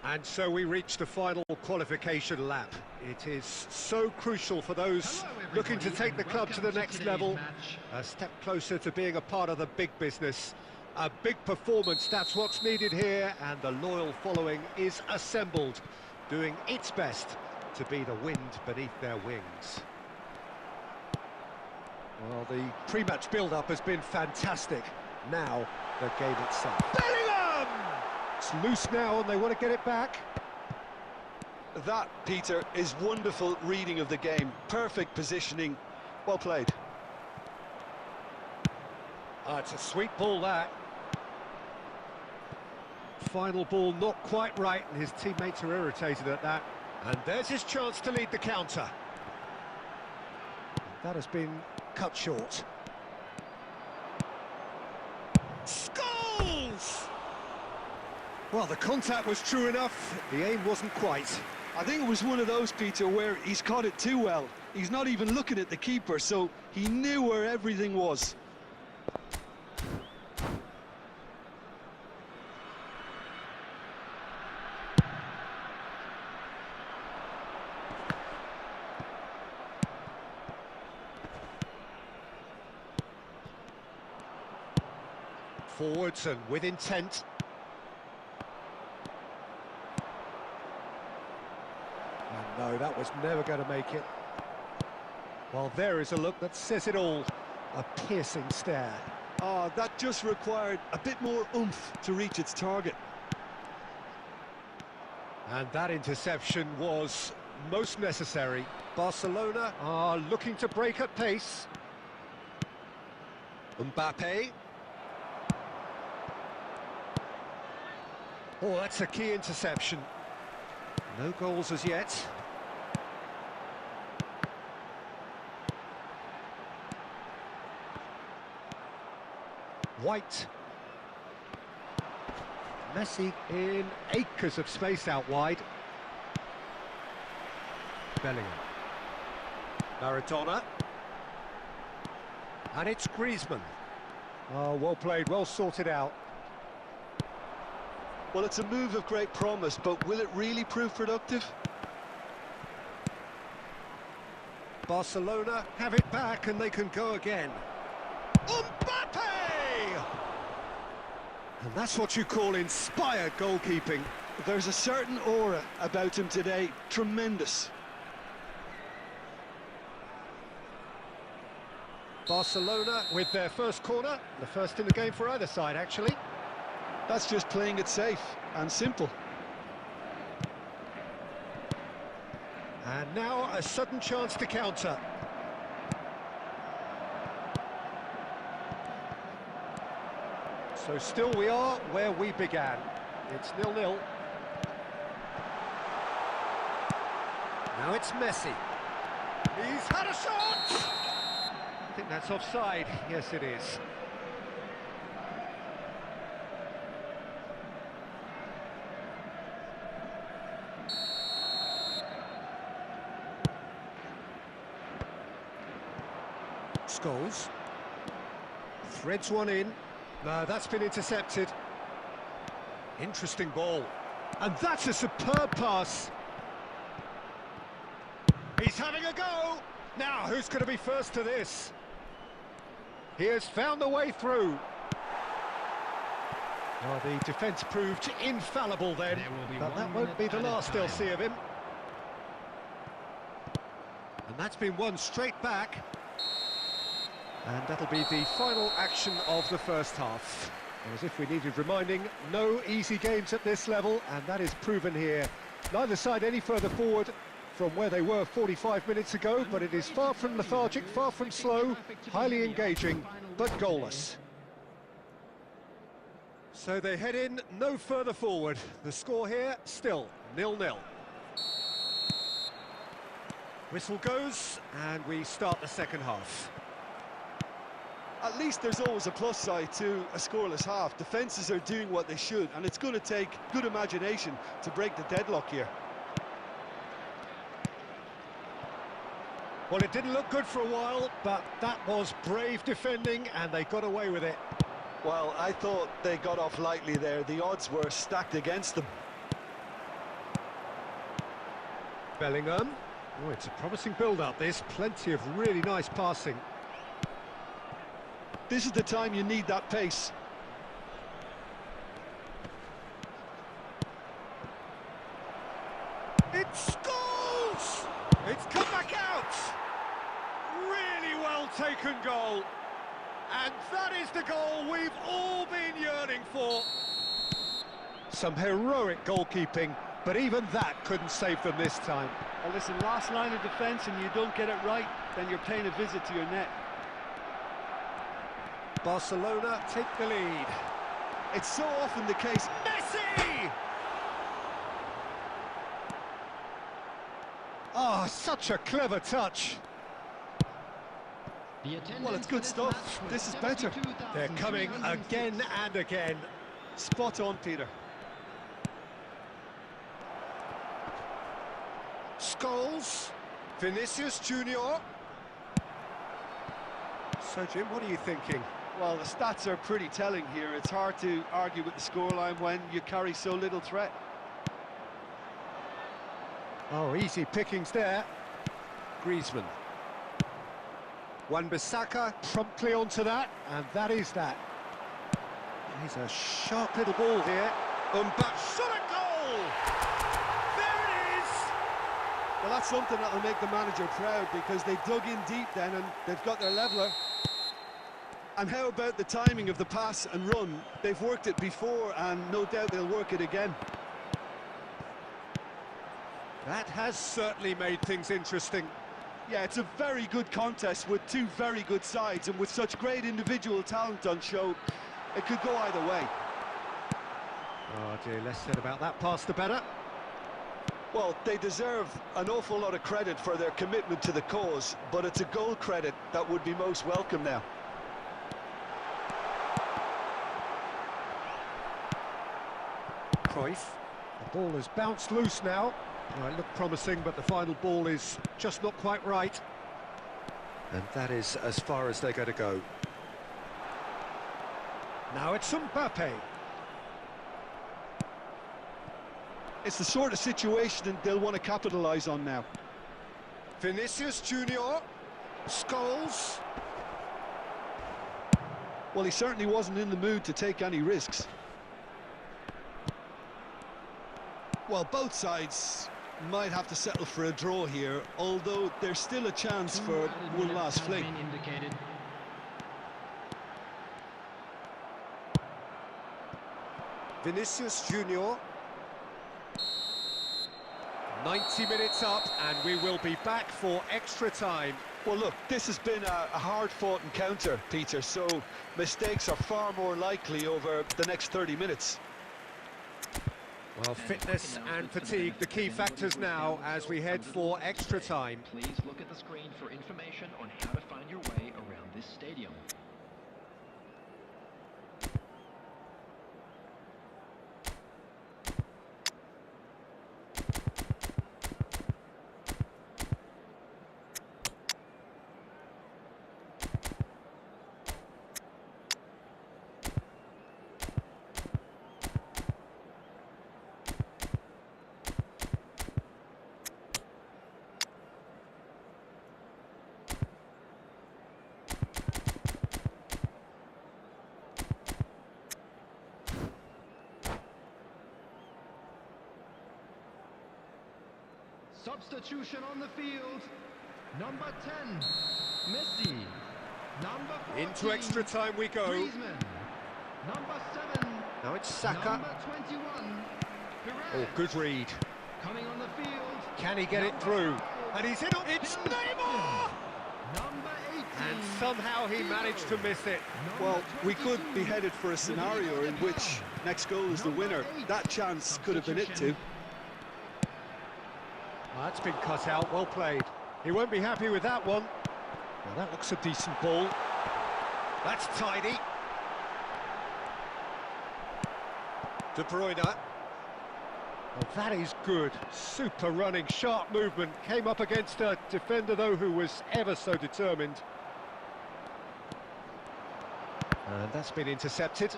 And so we reach the final qualification lap. It is so crucial for those looking to take the club to the next level, a step closer to being a part of the big business. A big performance, that's what's needed here, and the loyal following is assembled, doing its best to be the wind beneath their wings. Well, the pre-match build-up has been fantastic. Now, the game itself. Bellingham! It's loose now and they want to get it back. That, Peter, is wonderful reading of the game. Perfect positioning. Well played. It's a sweet ball, that. Final ball not quite right, and his teammates are irritated at that. And there's his chance to lead the counter. That has been cut short. Scores! Well, the contact was true enough, the aim wasn't quite. I think it was one of those, Peter, where he's caught it too well. He's not even looking at the keeper, so he knew where everything was. Forwards and with intent. And no, that was never going to make it. Well, there is a look that says it all. A piercing stare. Oh, that just required a bit more oomph to reach its target. And that interception was most necessary. Barcelona are looking to break at pace. Mbappe. Oh, that's a key interception. No goals as yet. White. Messi in acres of space out wide. Bellingham. Maradona. And it's Griezmann. Oh, well played, well sorted out. Well, it's a move of great promise, but will it really prove productive? Barcelona have it back and they can go again. Mbappe! And that's what you call inspired goalkeeping. There's a certain aura about him today, tremendous. Barcelona with their first corner, the first in the game for either side, actually. That's just playing it safe and simple. And now a sudden chance to counter. So still we are where we began. It's 0-0. Now it's Messi. He's had a shot! I think that's offside. Yes, it is. Scholes. Threads one in. No, that's been intercepted. Interesting ball. And that's a superb pass. He's having a go. Now, who's going to be first to this? He has found the way through. Well, the defence proved infallible then, but that won't be the last they'll see of him. And that's been won straight back. And that'll be the final action of the first half. As if we needed reminding, no easy games at this level, and that is proven here. Neither side any further forward from where they were 45 minutes ago, but it is far from lethargic, far from slow, highly engaging, but goalless. So they head in no further forward. The score here, still 0-0. Whistle goes, and we start the second half. At least there's always a plus side to a scoreless half. Defences are doing what they should, and it's going to take good imagination to break the deadlock here. Well, it didn't look good for a while, but that was brave defending, and they got away with it. Well, I thought they got off lightly there. The odds were stacked against them. Bellingham. Oh, it's a promising build-up, this. Plenty of really nice passing. This is the time you need that pace. It's Scholes! It's come back out! Really well taken goal. And that is the goal we've all been yearning for. Some heroic goalkeeping, but even that couldn't save them this time. Well, listen, last line of defence and you don't get it right, then you're paying a visit to your net. Barcelona take the lead. It's so often the case. Messi! Oh, such a clever touch. Well, it's good stuff. This is better. They're coming again and again. Spot on, Peter. Scholes. Vinicius Junior. So, Jim, what are you thinking? Well, the stats are pretty telling here. It's hard to argue with the scoreline when you carry so little threat. Oh, easy pickings there. Griezmann. Wan-Bissaka promptly onto that, and that is that. He's a sharp little ball here. Mbappe shot a goal! There it is! Well, that's something that'll make the manager proud, because they dug in deep then and they've got their leveller. And how about the timing of the pass and run? They've worked it before, and no doubt they'll work it again. That has certainly made things interesting. Yeah, it's a very good contest with two very good sides, and with such great individual talent on show, it could go either way. Oh dear, less said about that pass the better. Well, they deserve an awful lot of credit for their commitment to the cause, but it's a goal credit that would be most welcome now. Cruyff. The ball has bounced loose now. Well, it looked promising, but the final ball is just not quite right. And that is as far as they're going to go. Now it's Mbappe. It's the sort of situation they'll want to capitalise on now. Vinicius Junior. Scholes. Well, he certainly wasn't in the mood to take any risks. Well, both sides might have to settle for a draw here, although there's still a chance for one last fling. Vinicius Junior. 90 minutes up, and we will be back for extra time. Well, look, this has been a hard-fought encounter, Peter, so mistakes are far more likely over the next 30 minutes. Well, fitness and fatigue, the key factors now as we head for extra time. Please look at the screen for information on how to find your way around this stadium. Substitution on the field. Number 10, Messi. Number 14, Into extra time we go. Griezmann. Number 7, Now it's Saka. number 21, Oh, good read. coming on the field. Can he get it through? And he's in. It's Neymar! Number 18. And somehow he managed to miss it. Well, we could be headed for a scenario in which next goal is the winner. That chance could have been it too. Oh, that's been cut out, well played. He won't be happy with that one. Well, that looks a decent ball. That's tidy. De Bruyne. Oh, that is good. Super running, sharp movement. Came up against a defender, though, who was ever so determined. And that's been intercepted.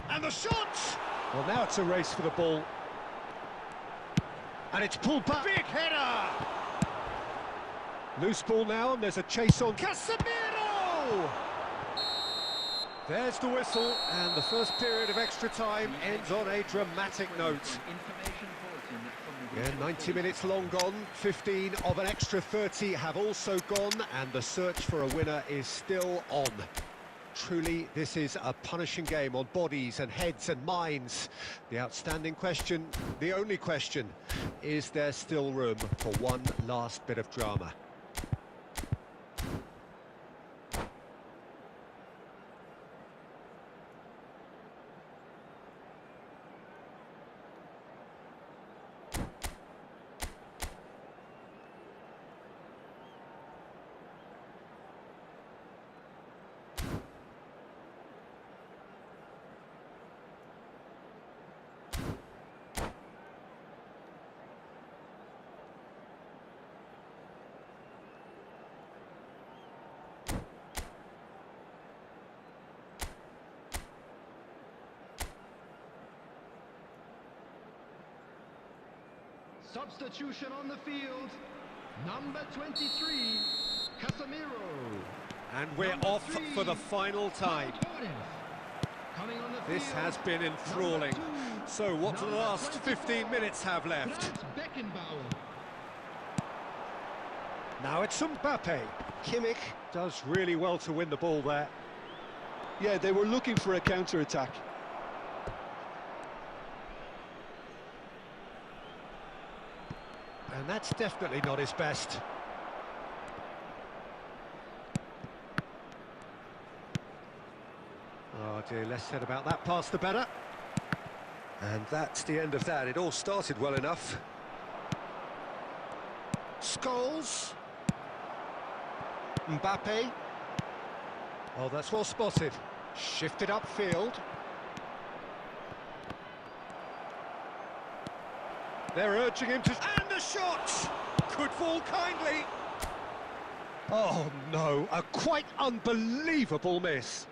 And the shot! Well, now it's a race for the ball. And it's pulled back. Big header! Loose ball now, and there's a chase on Casemiro! There's the whistle, and the first period of extra time ends on a dramatic note. Yeah, 90 minutes long gone, 15 of an extra 30 have also gone, and the search for a winner is still on. Truly, this is a punishing game on bodies and heads and minds. The outstanding question, the only question, is there still room for one last bit of drama? Substitution on the field. Number 23, Casemiro. And we're Number off 3, for the final time. Coming on the This field, has been enthralling. number 2, So what do the number last 24, 15 minutes have left? Franz Beckenbauer. Now it's Mbappe. Kimmich does really well to win the ball there. Yeah, they were looking for a counter-attack. And that's definitely not his best. Oh dear, less said about that pass the better. And that's the end of that. It all started well enough. Scholes. Mbappe. Oh, that's well spotted. Shifted upfield. They're urging him to... And a shot! Could fall kindly. Oh, no. A quite unbelievable miss.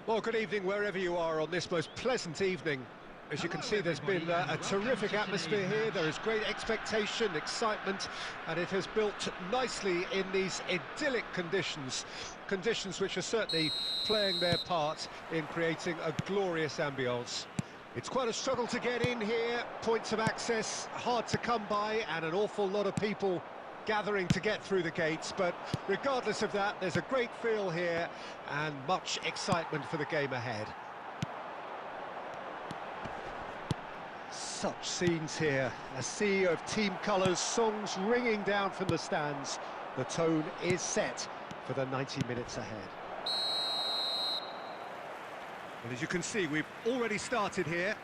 Well, good evening wherever you are on this most pleasant evening. As you can see, there's been a terrific atmosphere here. There is great expectation, excitement, and it has built nicely in these idyllic conditions. Conditions which are certainly playing their part in creating a glorious ambience. It's quite a struggle to get in here, points of access hard to come by, and an awful lot of people gathering to get through the gates, but regardless of that, there's a great feel here and much excitement for the game ahead. Such scenes here, a sea of team colours, songs ringing down from the stands. The tone is set for the 90 minutes ahead. Well, as you can see, we've already started here.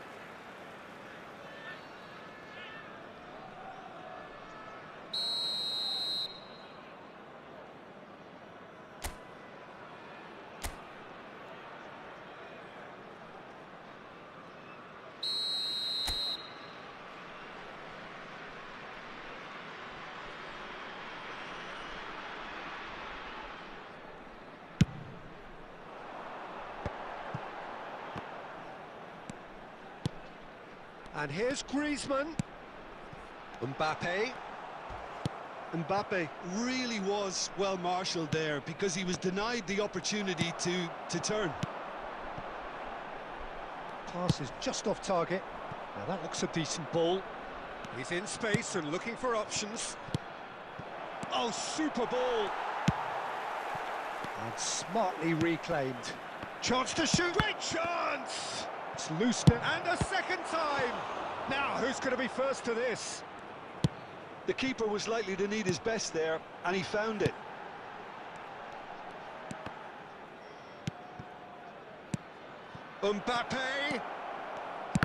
And here's Griezmann. Mbappe. Mbappe really was well marshalled there because he was denied the opportunity to turn. Pass is just off target. Now that looks a decent ball. He's in space and looking for options. Oh, super ball. And smartly reclaimed. Chance to shoot. Great chance! It's loose now. And a second time! Now, who's going to be first to this? The keeper was likely to need his best there, and he found it. Mbappe!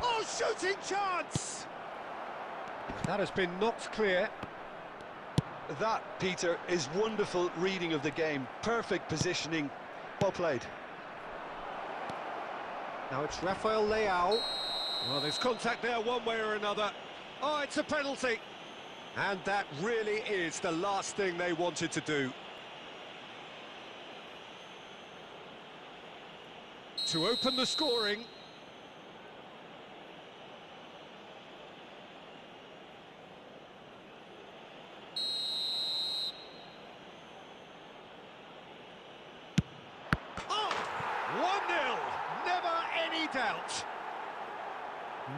Oh, shooting chance! That has been knocked clear. That, Peter, is wonderful reading of the game. Perfect positioning. Well played. Now it's Rafael Leao. Well, there's contact there one way or another. Oh, it's a penalty. And that really is the last thing they wanted to do. To open the scoring. out.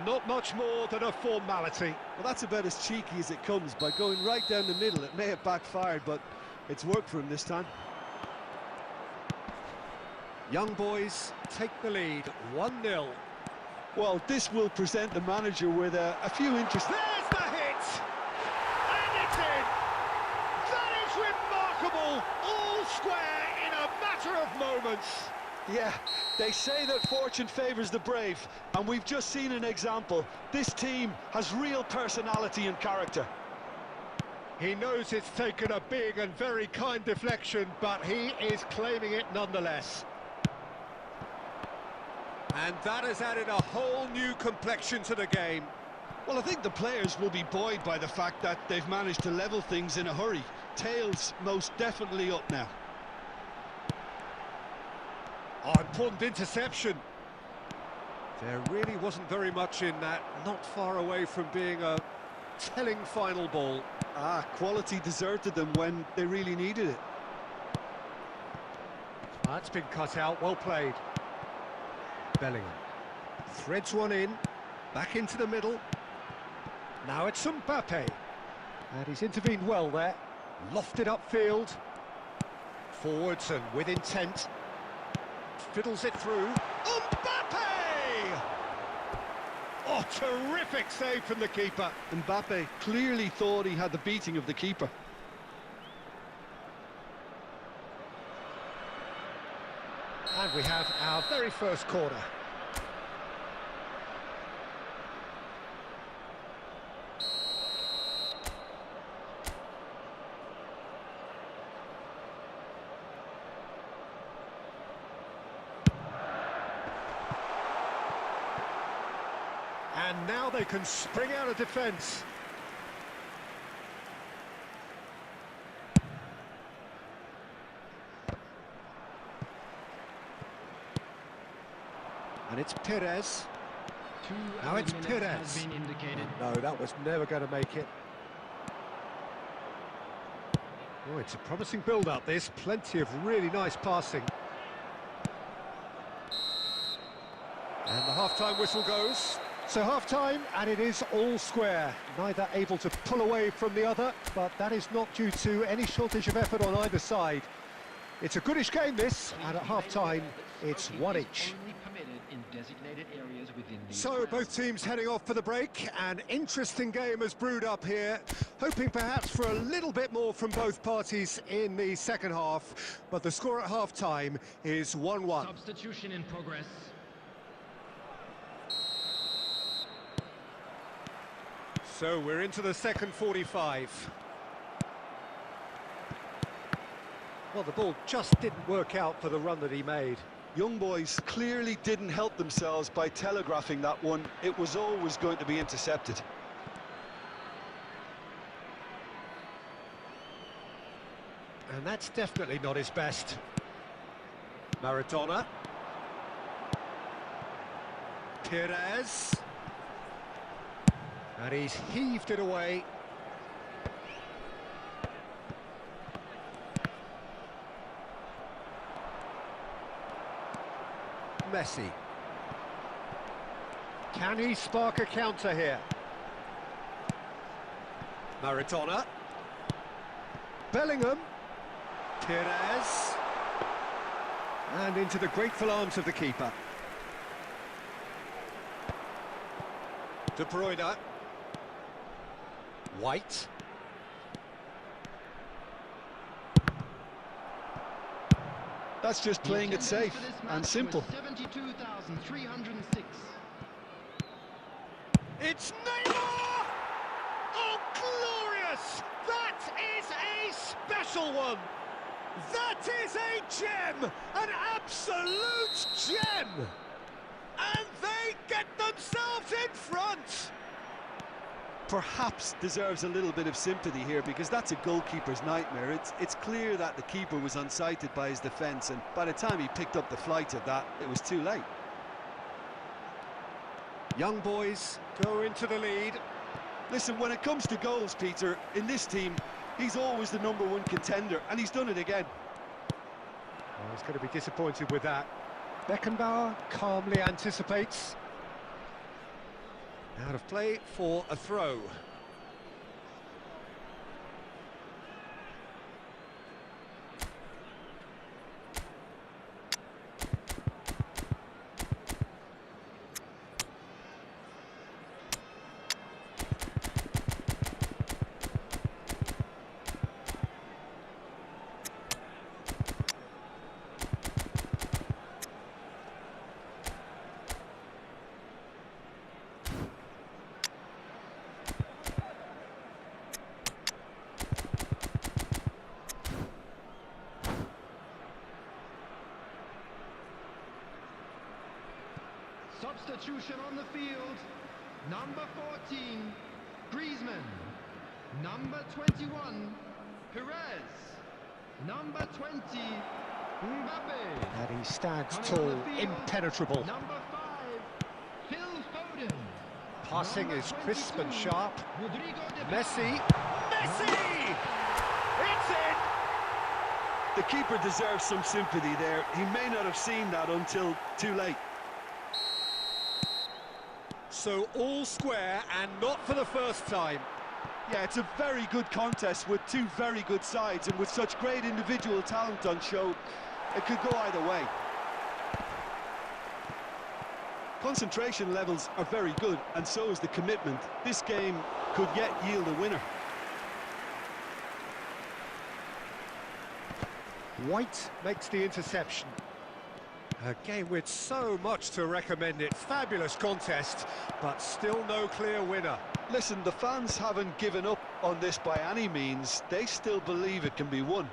Not much more than a formality. Well, that's about as cheeky as it comes. By going right down the middle, it may have backfired, but it's worked for him this time. Young boys take the lead, 1-0. Well, this will present the manager with a few interesting... There's the hit! And it's in! That is remarkable! All square in a matter of moments. Yeah, they say that fortune favours the brave, and we've just seen an example. This team has real personality and character. He knows it's taken a big and very kind deflection, but he is claiming it nonetheless. And that has added a whole new complexion to the game. Well, I think the players will be buoyed by the fact that they've managed to level things in a hurry. Tails most definitely up now. Oh, important interception. There really wasn't very much in that, not far away from being a telling final ball. Quality deserted them when they really needed it. That's been cut out, well played. Bellingham threads one in, back into the middle. Now it's Mbappe, and he's intervened well there. Lofted upfield, forwards and with intent. Fiddles it through. Mbappe! Oh, terrific save from the keeper. Mbappe clearly thought he had the beating of the keeper. And we have our very first corner. And now they can spring out of defence. And it's Perez. Now it's Perez. No, that was never going to make it. Oh, it's a promising build-up, this. Plenty of really nice passing. And the half-time whistle goes. So half-time, and it is all square. Neither able to pull away from the other, but that is not due to any shortage of effort on either side. It's a goodish game, this, and at half-time, it's one each. So both teams heading off for the break. An interesting game has brewed up here, hoping perhaps for a little bit more from both parties in the second half, but the score at half-time is 1-1. Substitution in progress. So we're into the second 45. Well, the ball just didn't work out for the run that he made. Young boys clearly didn't help themselves by telegraphing that one. It was always going to be intercepted. And that's definitely not his best. Maradona. Perez. And he's heaved it away. Messi. Can he spark a counter here? Maradona. Bellingham. Perez. And into the grateful arms of the keeper. De Bruyne. White. That's just playing it safe and simple. 72,306. It's Neymar! Oh, glorious! That is a special one! That is a gem! An absolute gem! And they get themselves in front! Perhaps deserves a little bit of sympathy here, because that's a goalkeeper's nightmare. It's clear that the keeper was unsighted by his defence, and by the time he picked up the flight of that, it was too late. Young boys go into the lead. Listen, when it comes to goals, Peter, in this team, he's always the #1 contender, and he's done it again. Oh, he's going to be disappointed with that. Beckenbauer calmly anticipates. Out of play for a throw. Substitution on the field. Number 14, Griezmann. Number 21, Perez. Number 20, Mbappe. And he stands Coming tall, on the field, impenetrable. Number 5, Phil Foden. Passing Number is crisp and 22, sharp. Rodrigo de Messi. Messi! It's in! The keeper deserves some sympathy there. He may not have seen that until too late. So all square, and not for the first time. Yeah, it's a very good contest with two very good sides, and with such great individual talent on show, it could go either way. Concentration levels are very good, and so is the commitment. This game could yet yield a winner. White makes the interception. A game with so much to recommend it. Fabulous contest, but still no clear winner. Listen, the fans haven't given up on this by any means. They still believe it can be won.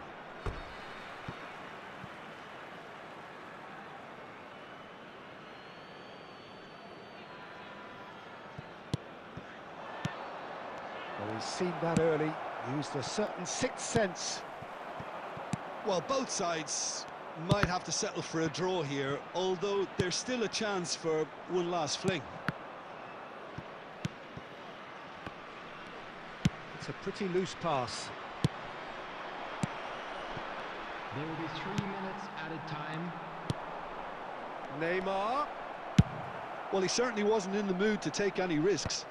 Well, he's seen that early, used a certain sixth sense. Well, both sides might have to settle for a draw here, although there's still a chance for one last fling. It's a pretty loose pass. There will be 3 minutes added time. Neymar. Well, he certainly wasn't in the mood to take any risks.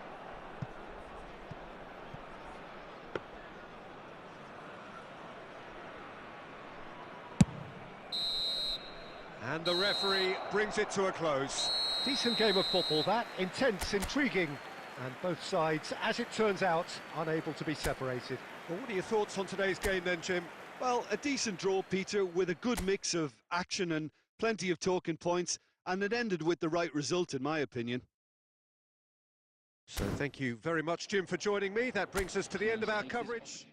And the referee brings it to a close. Decent game of football, that. Intense, intriguing. And both sides, as it turns out, unable to be separated. Well, what are your thoughts on today's game then, Jim? Well, a decent draw, Peter, with a good mix of action and plenty of talking points, and it ended with the right result, in my opinion. So thank you very much, Jim, for joining me. That brings us to the end of our coverage.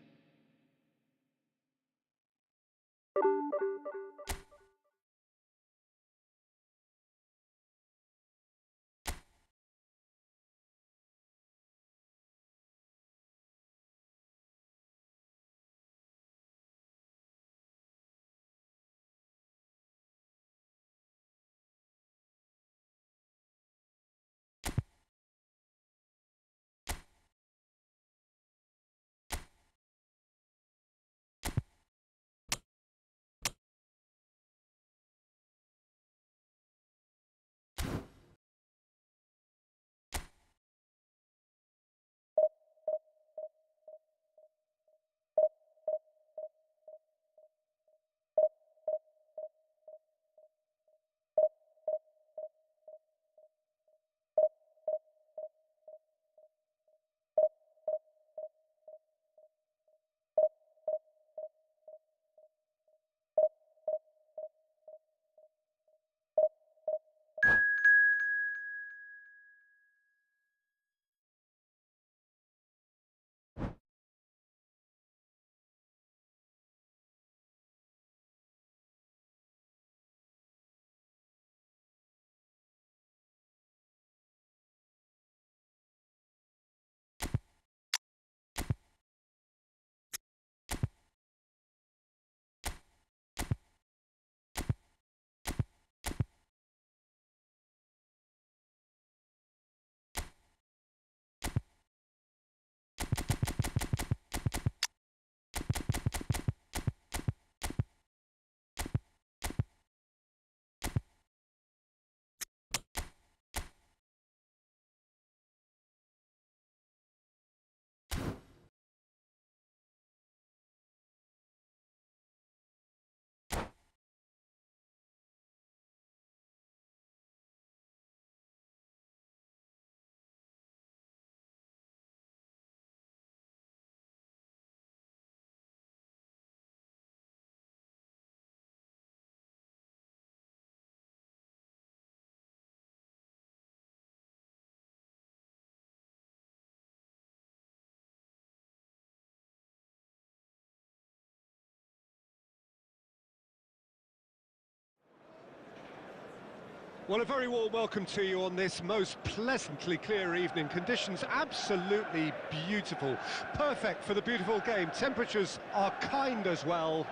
Well, a very warm welcome to you on this most pleasantly clear evening. Conditions absolutely beautiful. Perfect for the beautiful game. Temperatures are kind as well.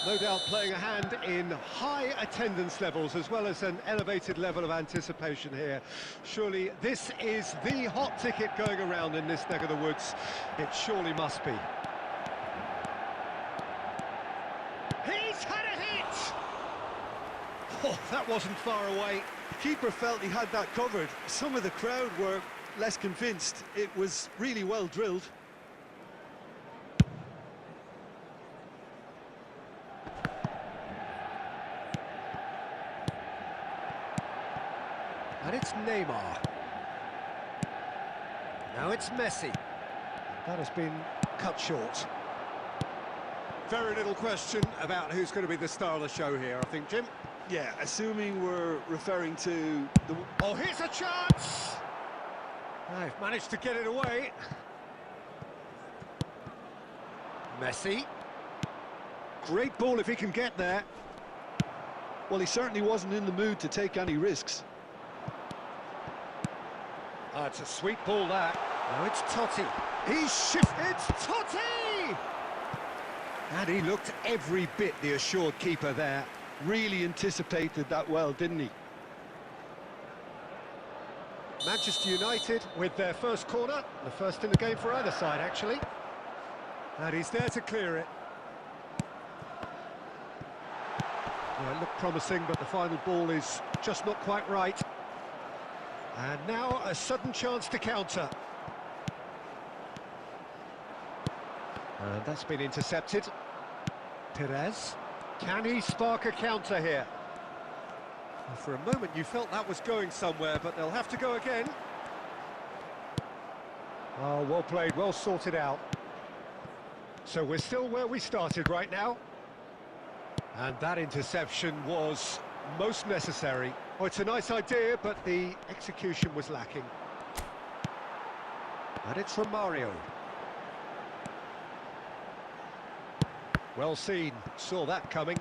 No doubt playing a hand in high attendance levels as well as an elevated level of anticipation here. Surely this is the hot ticket going around in this neck of the woods. It surely must be. He's had a hit! Oh, that wasn't far away. The keeper felt he had that covered. Some of the crowd were less convinced. It was really well drilled. And it's Neymar. Now it's Messi. That has been cut short. Very little question about who's going to be the star of the show here, I think, Jim. Yeah, assuming we're referring to the... Oh, here's a chance! They've managed to get it away. Messi. Great ball if he can get there. Well, he certainly wasn't in the mood to take any risks. Oh, it's a sweet ball, that. Now it's Totti. He's shifted. It's Totti! And he looked every bit the assured keeper there. Really anticipated that well, didn't he? Manchester United with their first corner, the first in the game for either side, actually. And he's there to clear it. Well, it looked promising, but the final ball is just not quite right. And now a sudden chance to counter. And that's been intercepted. Perez. Can he spark a counter here? Well, for a moment you felt that was going somewhere, but they'll have to go again. Oh, well played, well sorted out. So we're still where we started right now. And that interception was most necessary. Oh, it's a nice idea, but the execution was lacking. And it's Romario. Well seen, saw that coming.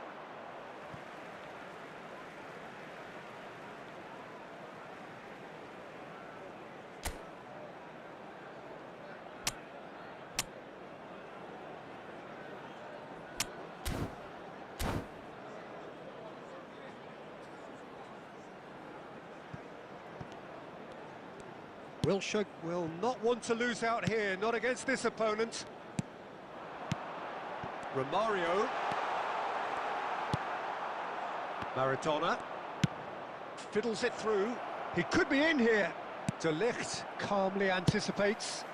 Wilshere will not want to lose out here, not against this opponent. Romario. Maradona. Fiddles it through. He could be in here. De Ligt calmly anticipates.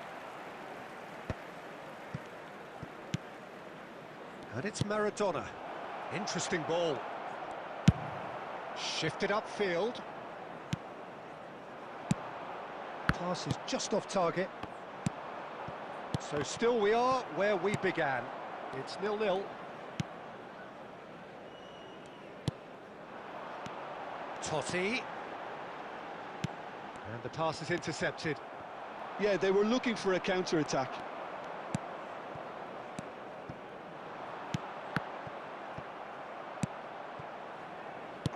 And it's Maradona. Interesting ball. Shifted upfield. Pass is just off target. So still we are where we began. It's 0-0. Totti. And the pass is intercepted. Yeah, they were looking for a counter-attack.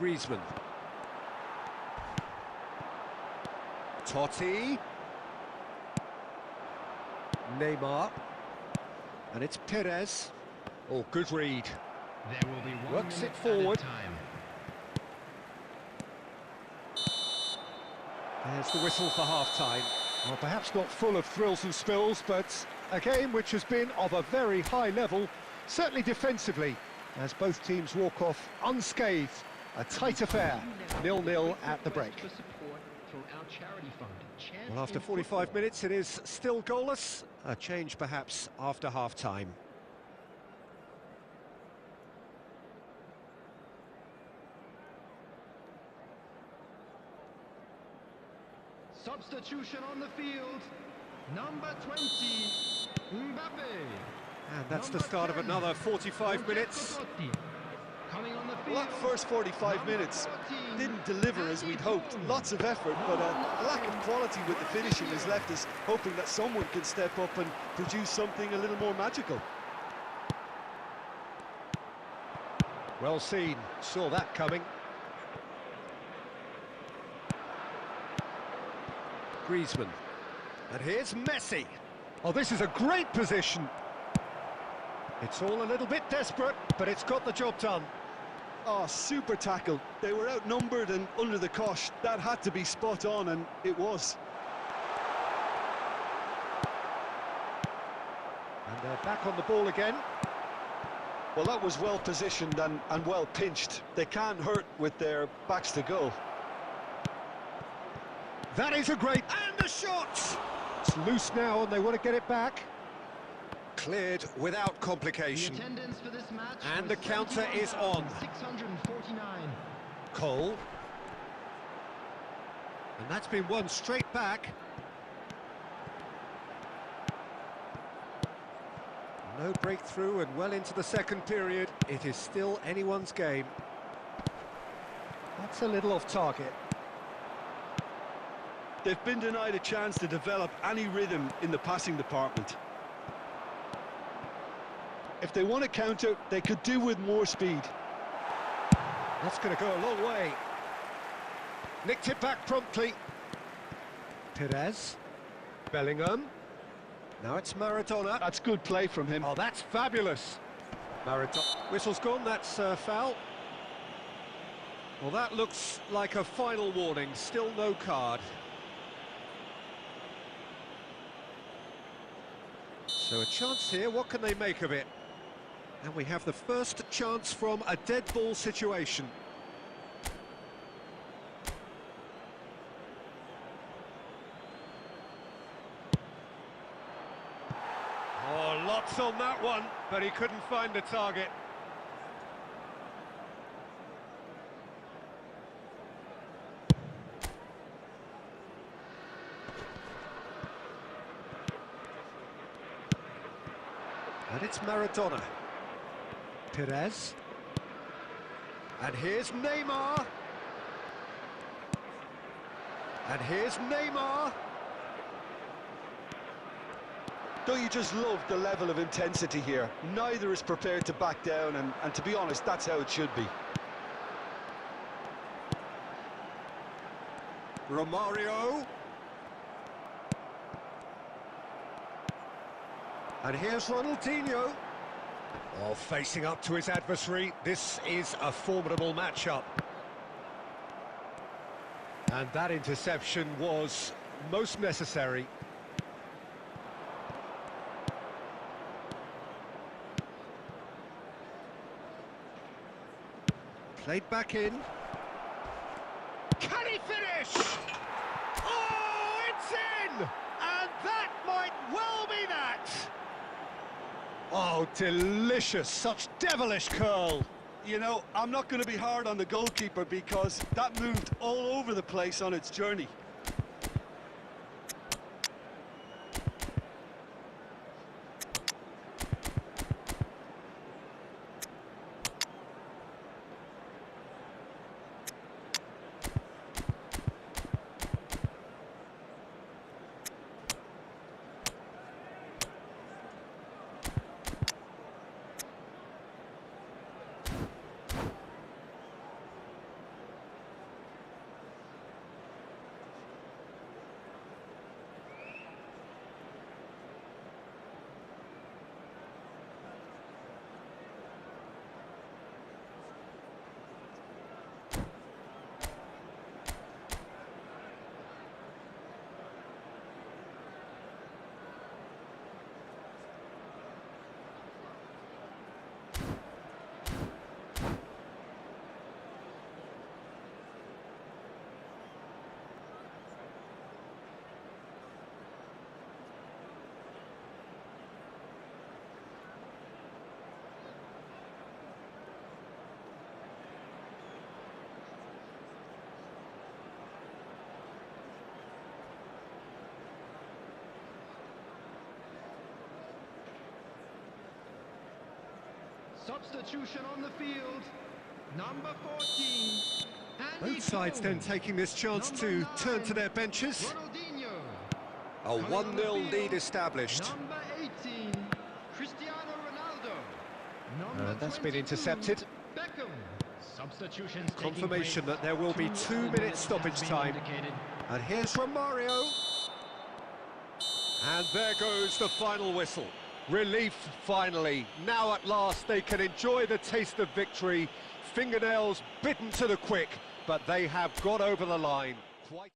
Griezmann. Totti. Neymar. And it's Perez. Oh, good read. There will be 1 Works minute it forward. at a time. There's the whistle for half-time. Well, perhaps not full of thrills and spills, but a game which has been of a very high level, certainly defensively, as both teams walk off unscathed. A tight affair, 0-0 at the break. Well, after 45 minutes, it is still goalless. A change, perhaps, after half-time. Substitution on the field. Number 20, Mbappe. And that's the start of another 45 minutes. Coming on the field. Well, that first 45 minutes didn't deliver as we'd hoped. Lots of effort, but a lack of quality with the finishing has left us hoping that someone can step up and produce something a little more magical. Well seen, saw that coming. Griezmann. And here's Messi. Oh, this is a great position. It's all a little bit desperate, but it's got the job done. Oh, super tackle. They were outnumbered and under the cosh. That had to be spot on, and it was. And they're back on the ball again. Well, that was well positioned and well pinched. They can't hurt with their backs to goal. That is a great... And the shot! It's loose now, and they want to get it back. Cleared without complication. The attendance for this match And was the counter is on. 649. Cole. And that's been won straight back. No breakthrough, and well into the second period. It is still anyone's game. That's a little off target. They've been denied a chance to develop any rhythm in the passing department. If they want to counter, they could do with more speed. That's going to go a long way. Nicked it back promptly. Perez. Bellingham. Now it's Maradona. That's good play from him. Oh, that's fabulous. Maradona. Whistle's gone, that's foul. Well, that looks like a final warning. Still no card. So a chance here, what can they make of it? And we have the first chance from a dead ball situation. Oh, lots on that one, but he couldn't find the target. And it's Maradona. Perez. And here's Neymar. And here's Neymar. Don't you just love the level of intensity here? Neither is prepared to back down, and to be honest, that's how it should be. Romario. And here's Ronaldinho. Oh, facing up to his adversary. This is a formidable matchup. And that interception was most necessary. Played back in. Can he finish? Oh, it's in! And that might well be that! Oh, delicious, such devilish curl. You know, I'm not going to be hard on the goalkeeper because that moved all over the place on its journey. Substitution on the field. Number 14. Andy Both sides then Jones. taking this chance Number to 9, turn to their benches. Ronaldinho. A Coming on the 1-0 field, lead established. Number 18. Cristiano Ronaldo. Number And that's been 22, intercepted. Beckham. Substitutions Confirmation taking place. that there will be 2 minutes stoppage has been time. indicated. And here's Romario. And there goes the final whistle. Relief, finally. Now at last they can enjoy the taste of victory. Fingernails bitten to the quick, but they have got over the line. Quite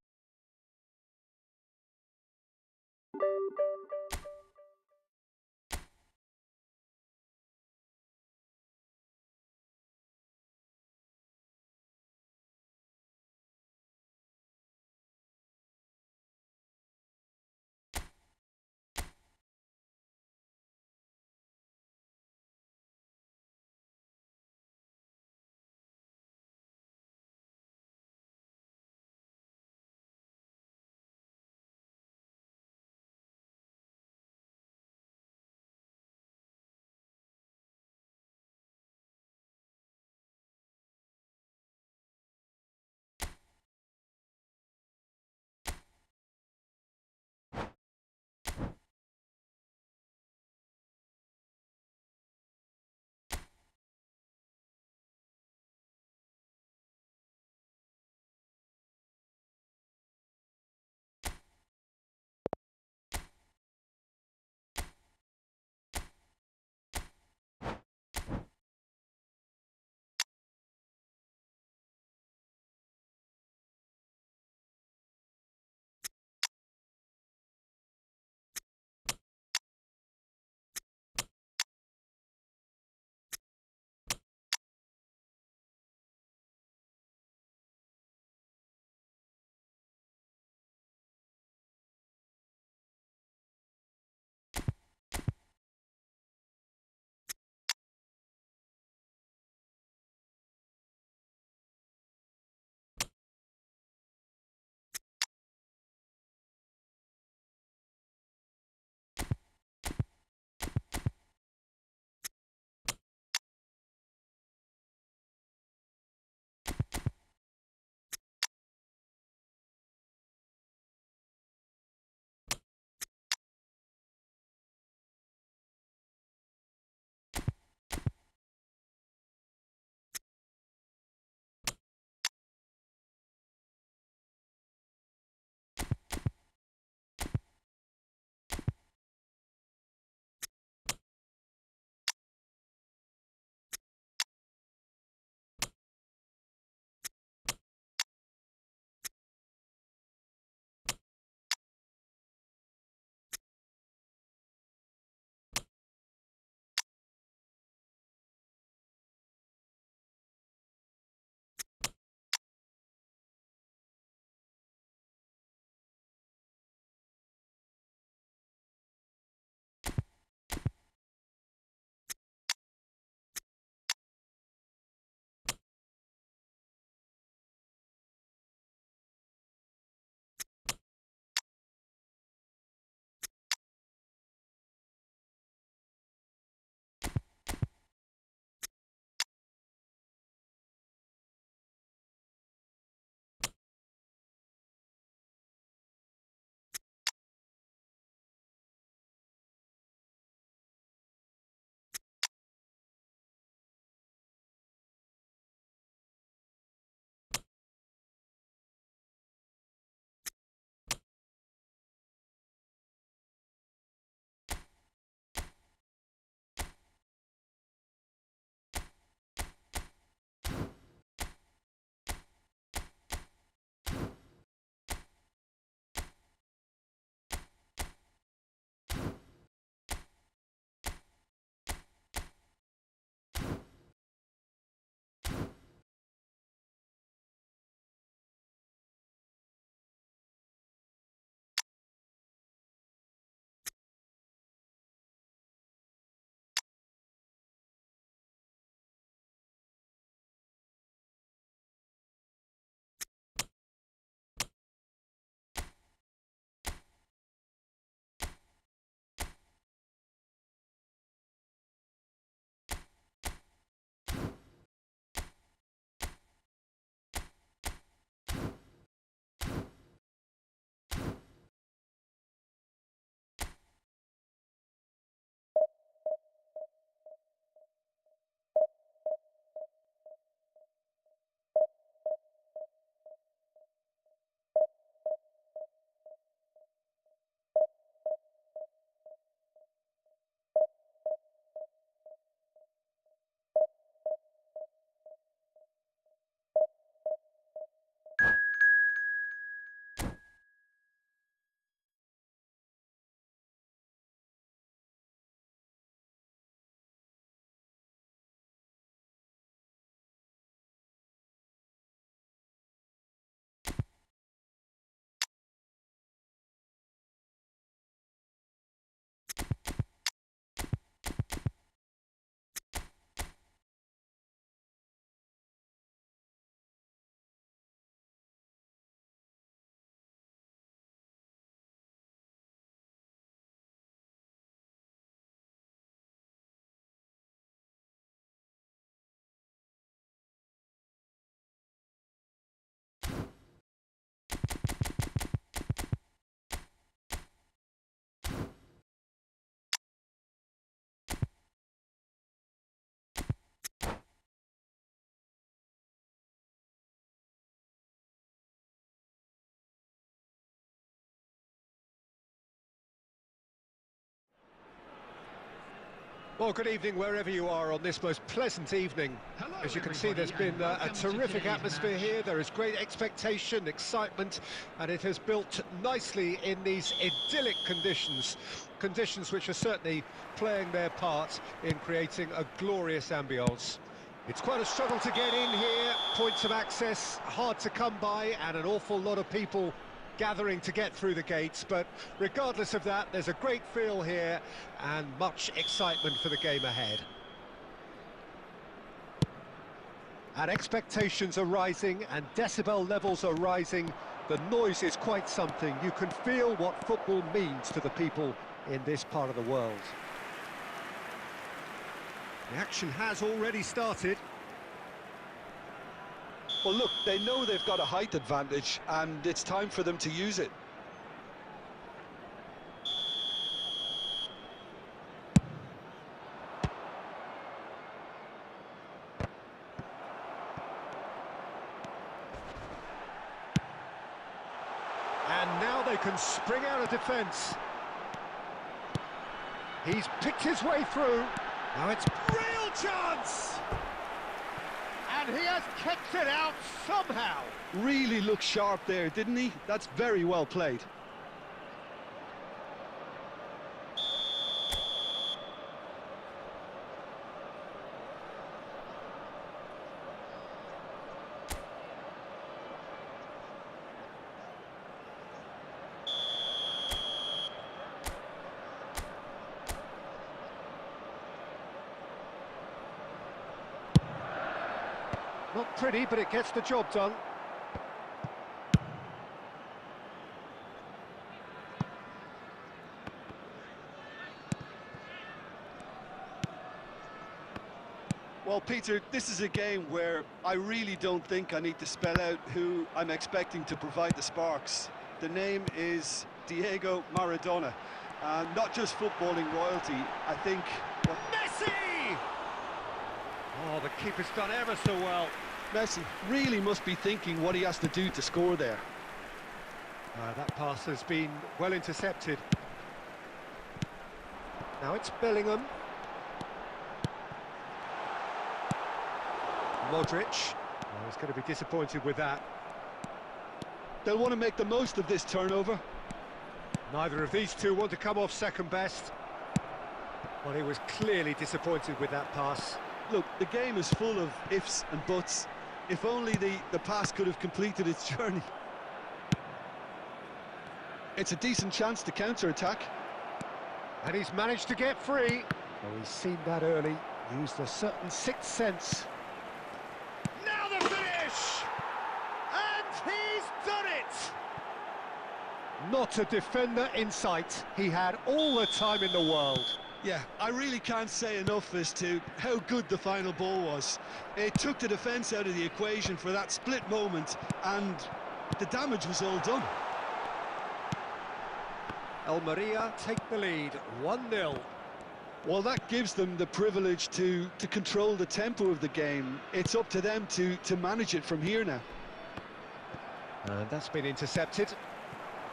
Well, good evening wherever you are on this most pleasant evening. Hello, As you can see, there's been a terrific atmosphere here. There is great expectation, excitement, and it has built nicely in these idyllic conditions. Conditions which are certainly playing their part in creating a glorious ambience. It's quite a struggle to get in here, points of access hard to come by, and an awful lot of people gathering to get through the gates, but regardless of that, there's a great feel here and much excitement for the game ahead. And expectations are rising and decibel levels are rising. The noise is quite something. You can feel what football means to the people in this part of the world. The action has already started. Well, look, they know they've got a height advantage, and it's time for them to use it. And now they can spring out of defence. He's picked his way through. Now it's real chance! And he has kicked it out somehow. Really looked sharp there, didn't he? That's very well played. Not pretty, but it gets the job done. Well, Peter, this is a game where I really don't think I need to spell out who I'm expecting to provide the sparks. The name is Diego Maradona. Not just footballing royalty, I think... Well, Messi! Oh, the keeper's done ever so well. Messi really must be thinking what he has to do to score there. That pass has been well intercepted. Now it's Bellingham. Modric. Oh, he's going to be disappointed with that. They'll want to make the most of this turnover. Neither of these two want to come off second best. Well, he was clearly disappointed with that pass. Look, the game is full of ifs and buts. If only the pass could have completed its journey. It's a decent chance to counter-attack. And he's managed to get free. Oh, he's seen that early, used a certain sixth sense. Now the finish! And he's done it! Not a defender in sight. He had all the time in the world. Yeah, I really can't say enough as to how good the final ball was. It took the defence out of the equation for that split moment, and the damage was all done. Almeria take the lead, 1-0. Well, that gives them the privilege to control the tempo of the game. It's up to them to manage it from here now. And that's been intercepted.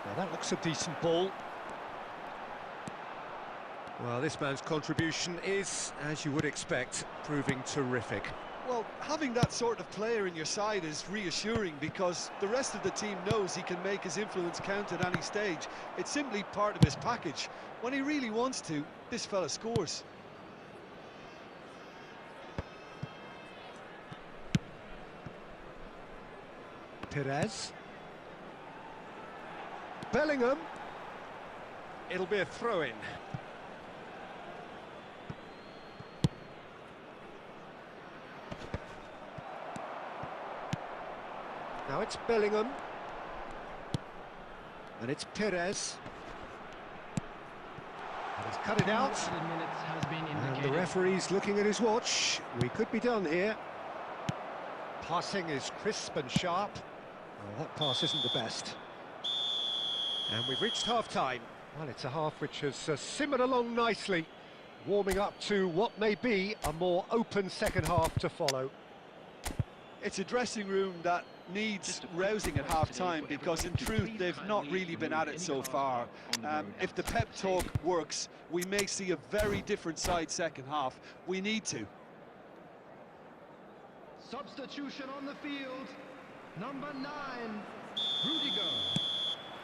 Now that looks a decent ball. Well, this man's contribution is, as you would expect, proving terrific. Well, having that sort of player in your side is reassuring because the rest of the team knows he can make his influence count at any stage. It's simply part of his package. When he really wants to, this fella scores. Perez. Bellingham. It'll be a throw-in. Now it's Bellingham. And it's Perez. And he's cut it out. Minutes has been And the indicated. referee's looking at his watch. We could be done here. Passing is crisp and sharp. Oh, that pass isn't the best. And we've reached half-time. Well, it's a half which has simmered along nicely, warming up to what may be a more open second half to follow. It's a dressing room that needs rousing at half-time because in truth they've not really been at it so far. If the pep talk works, we may see a very different side second half. We need to. Substitution on the field. Number 9, Rudiger.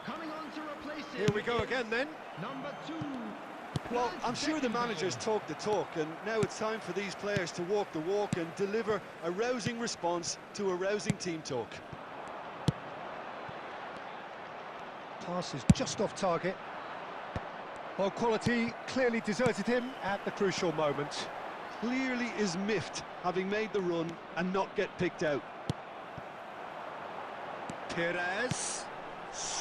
Coming on to replace him. Here we go again then. Number 2. Well, I'm sure the managers talk the talk, and now it's time for these players to walk the walk and deliver a rousing response to a rousing team talk. Pass is just off target. Well, quality clearly deserted him at the crucial moment. Clearly is miffed having made the run and not get picked out. Perez.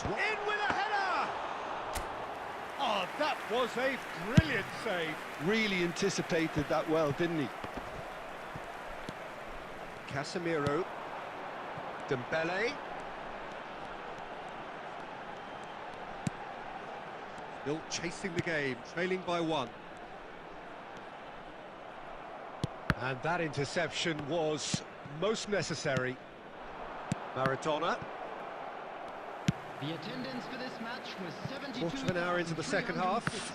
In with a header! Oh, that was a brilliant save. Really anticipated that well, didn't he? Casemiro. Dembele. Still chasing the game, trailing by 1. And that interception was most necessary. Maradona. The attendance for this match was 72. Quarter of an hour into the second half.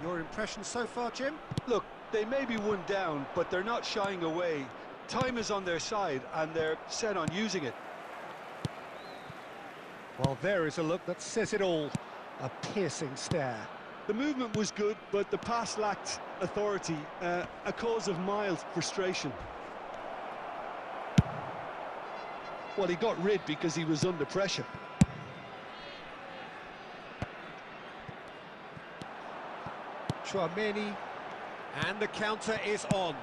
Your impression so far, Jim? Look, they may be one down, but they're not shying away. Time is on their side, and they're set on using it. Well, there is a look that says it all. A piercing stare. The movement was good, but the pass lacked authority, a cause of mild frustration. Well, he got rid because he was under pressure. Chouameni, and the counter is on.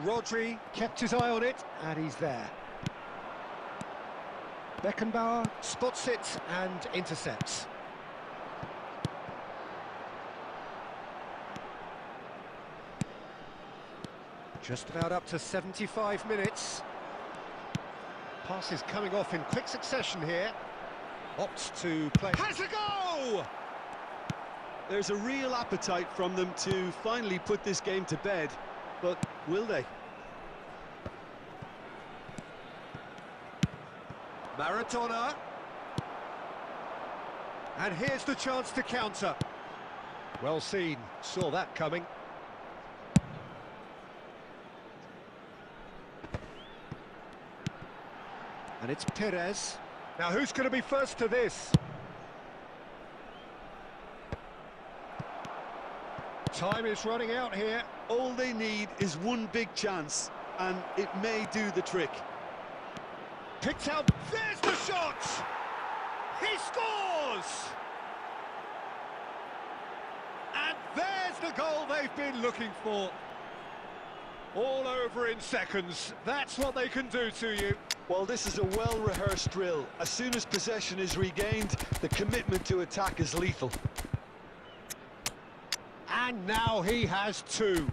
Rodri kept his eye on it, and he's there. Beckenbauer spots it and intercepts. Just about up to 75 minutes. Passes coming off in quick succession here. Opts to play. Has a go! There's a real appetite from them to finally put this game to bed, but will they? Maradona. And here's the chance to counter. Well seen, saw that coming. And it's Perez. Now who's going to be first to this? Time is running out here. All they need is one big chance, and it may do the trick. Picked out, there's the shot! He scores! And there's the goal they've been looking for. All over in seconds, that's what they can do to you. Well, this is a well-rehearsed drill. As soon as possession is regained, the commitment to attack is lethal. And now he has 2.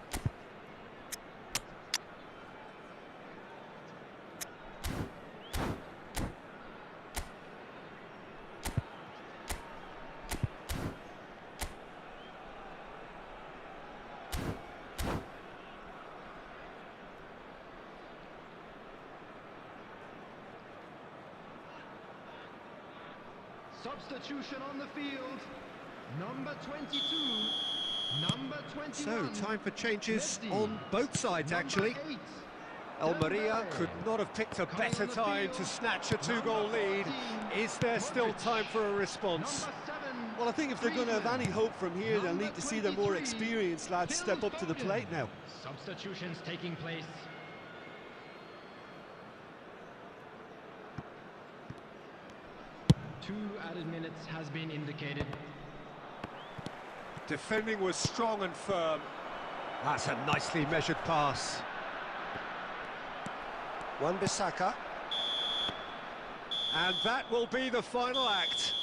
Substitution on the field. Number 22. Number 21. So, time for changes Messi. on both sides, Number actually. 8. Almeria Dembele. could not have picked a Coming better on the time field. to snatch a 2-goal Number lead. 14. Is there still Modric. time for a response? Number 7. Well, I think if they're going to have any hope from here, they'll Number need to see their more 23. experienced lads Phil step up to the Foden. plate now. Substitutions taking place. Two added minutes has been indicated. Defending was strong and firm. That's a nicely measured pass. Wan-Bissaka. And that will be the final act.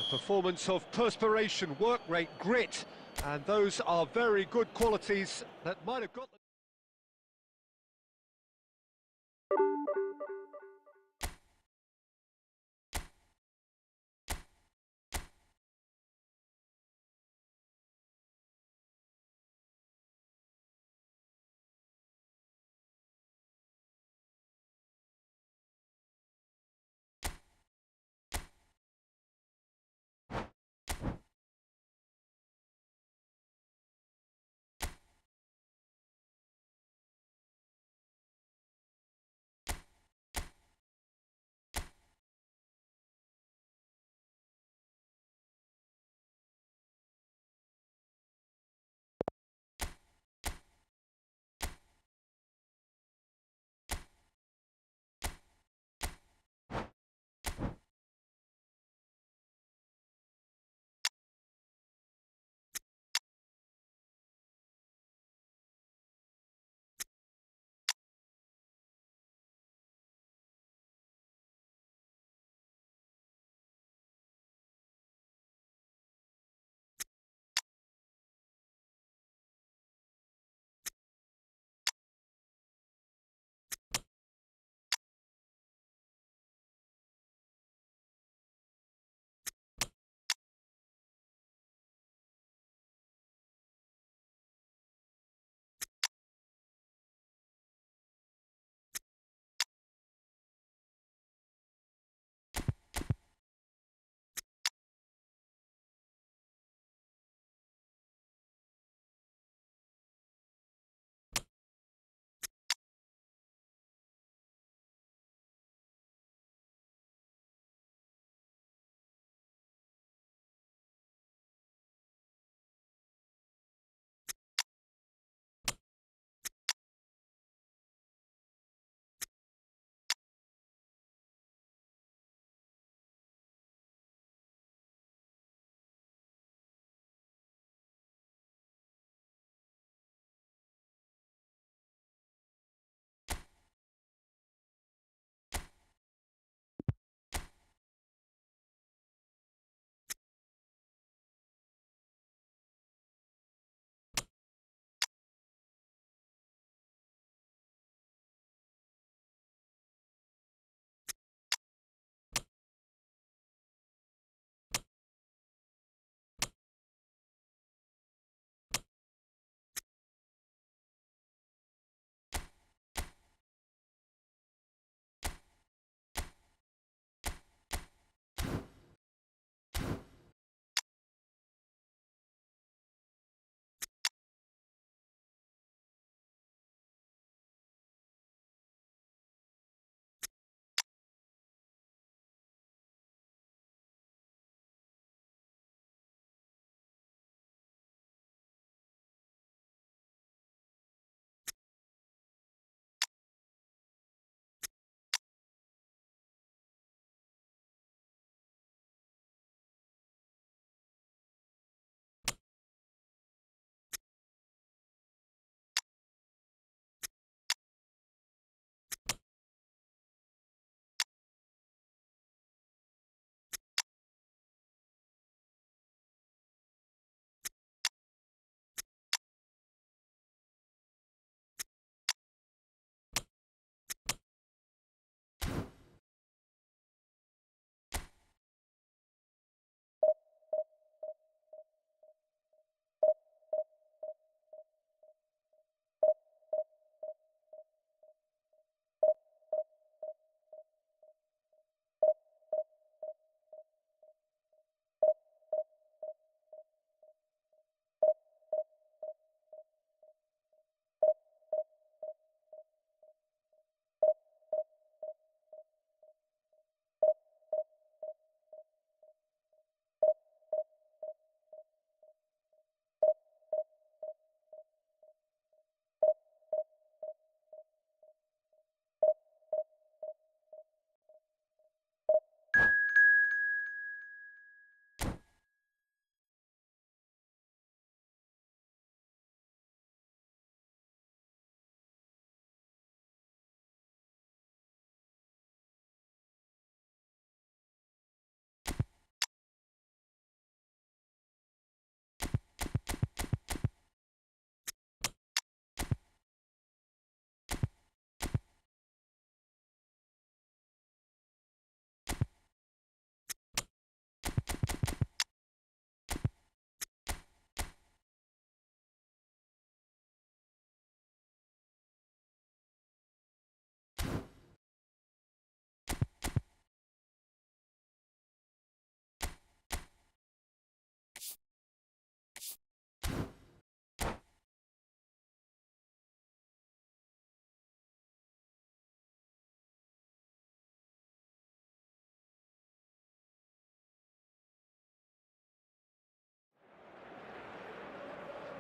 A performance of perspiration, work rate, grit, and those are very good qualities that might have got them.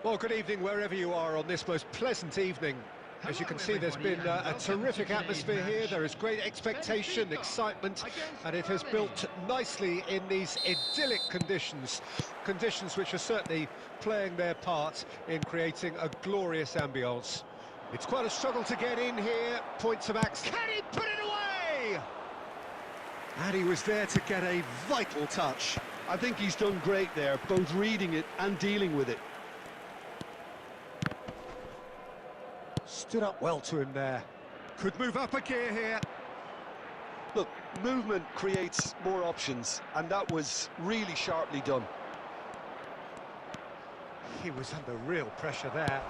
Well, good evening wherever you are on this most pleasant evening. As you can see, there's been a terrific atmosphere here. There is great expectation, excitement, and it has built nicely in these idyllic conditions. Conditions which are certainly playing their part in creating a glorious ambience. It's quite a struggle to get in here. Points of access. Can he put it away? And he was there to get a vital touch. I think he's done great there, both reading it and dealing with it. Stood up well to him there. Could move up a gear here. Look, movement creates more options, and that was really sharply done. He was under real pressure there.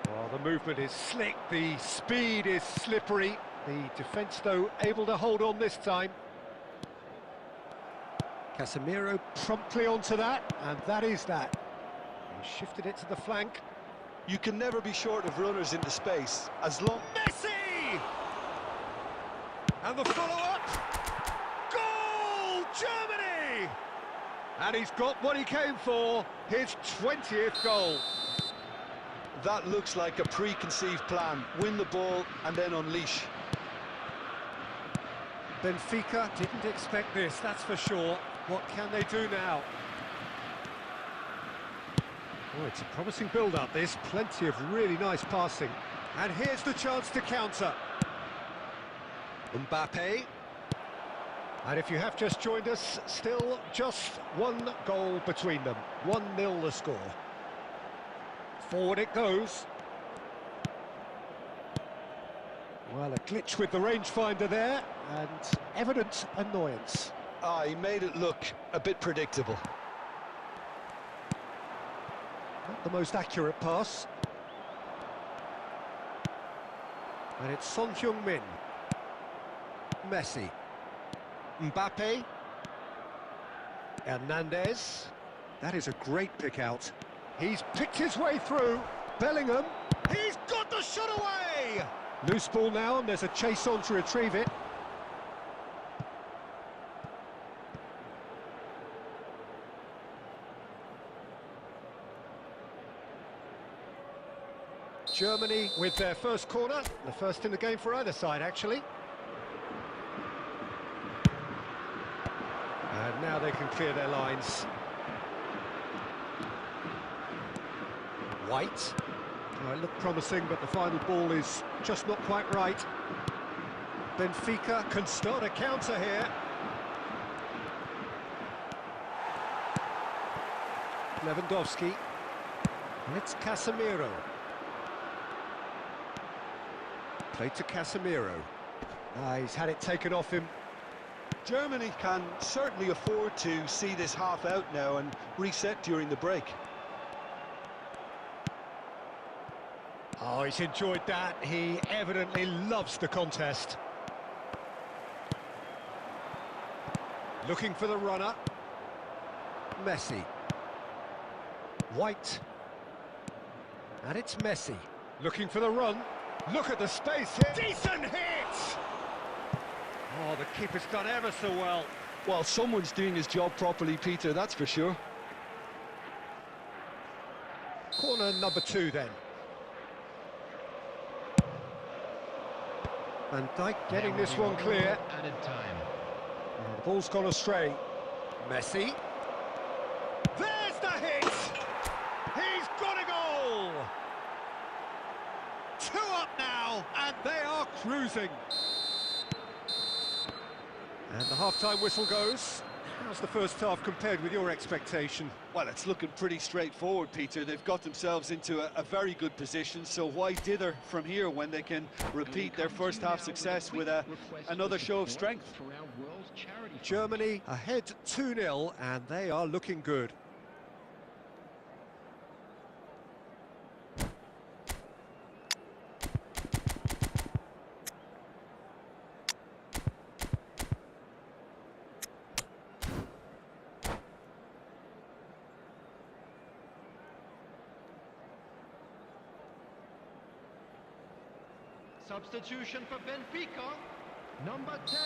Oh, the movement is slick, the speed is slippery. The defence, though, able to hold on this time. Casemiro promptly onto that, and that is that. He shifted it to the flank. You can never be short of runners into space, as long... Messi! And the follow-up! Goal! Germany! And he's got what he came for, his 20th goal. That looks like a preconceived plan. Win the ball and then unleash. Benfica didn't expect this, that's for sure. What can they do now? Oh, it's a promising build-up, this. Plenty of really nice passing. And here's the chance to counter. Mbappe. And if you have just joined us, still just one goal between them. 1-0 the score. Forward it goes. Well, a glitch with the rangefinder there, and evident annoyance. Ah, he made it look a bit predictable. Not the most accurate pass. And it's Son Heung-min. Messi. Mbappe. Hernandez. That is a great pick out. He's picked his way through. Bellingham. He's got the shot away! Loose ball now, and there's a chase on to retrieve it. Germany with their first corner, the first in the game for either side, actually. And now they can clear their lines. White. Oh, it looked promising, but the final ball is just not quite right. Benfica can start a counter here. Lewandowski. And it's Casemiro. Played to Casemiro. He's had it taken off him. Germany can certainly afford to see this half out now and reset during the break. Oh, he's enjoyed that. He evidently loves the contest. Looking for the runner. Messi. White. And it's Messi. Looking for the run. Look at the space here. Decent hit! Oh, the keeper's done ever so well. Well, someone's doing his job properly, Peter, that's for sure. Corner number 2 then. Van Dijk getting this one clear. Added time. Oh, the ball's gone astray. Messi. There's the hit! He's got a goal! 2 up now, and they are cruising. And the half-time whistle goes. How's the first half compared with your expectation? Well, it's looking pretty straightforward, Peter. They've got themselves into a very good position, so why dither from here when they can repeat their first half success with another show of strength? Germany ahead 2-0, and they are looking good. Substitution for Benfica, number 10.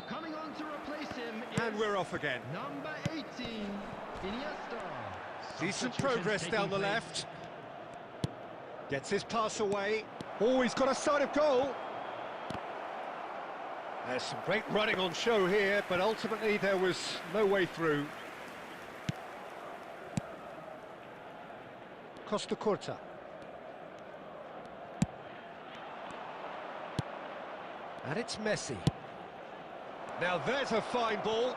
Coming on to replace him And is we're off again. number 18, Iniesta. Decent Substitutions progress taking down the place. left. Gets his pass away. Oh, he's got a sight of goal. There's some great running on show here, but ultimately there was no way through. Costa Curta. And it's Messi. Now there's a fine ball.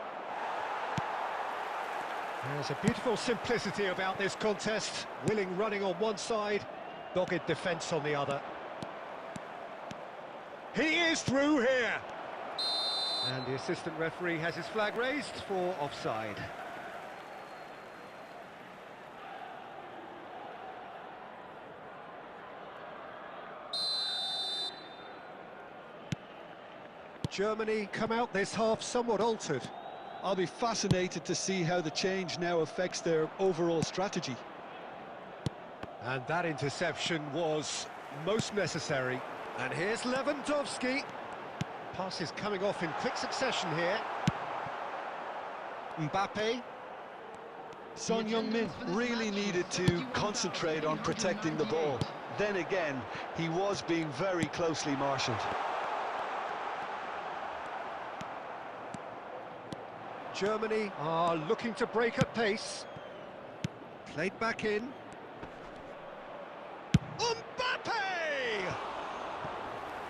There's a beautiful simplicity about this contest. Willing running on one side, dogged defence on the other. He is through here. And the assistant referee has his flag raised for offside. Germany come out this half somewhat altered. I'll be fascinated to see how the change now affects their overall strategy. And that interception was most necessary. And here's Lewandowski. Passes coming off in quick succession here. Mbappe. Son Heung-min really needed to concentrate on protecting the ball. Then again, he was being very closely marshalled. Germany are looking to break at pace. Played back in. Mbappe!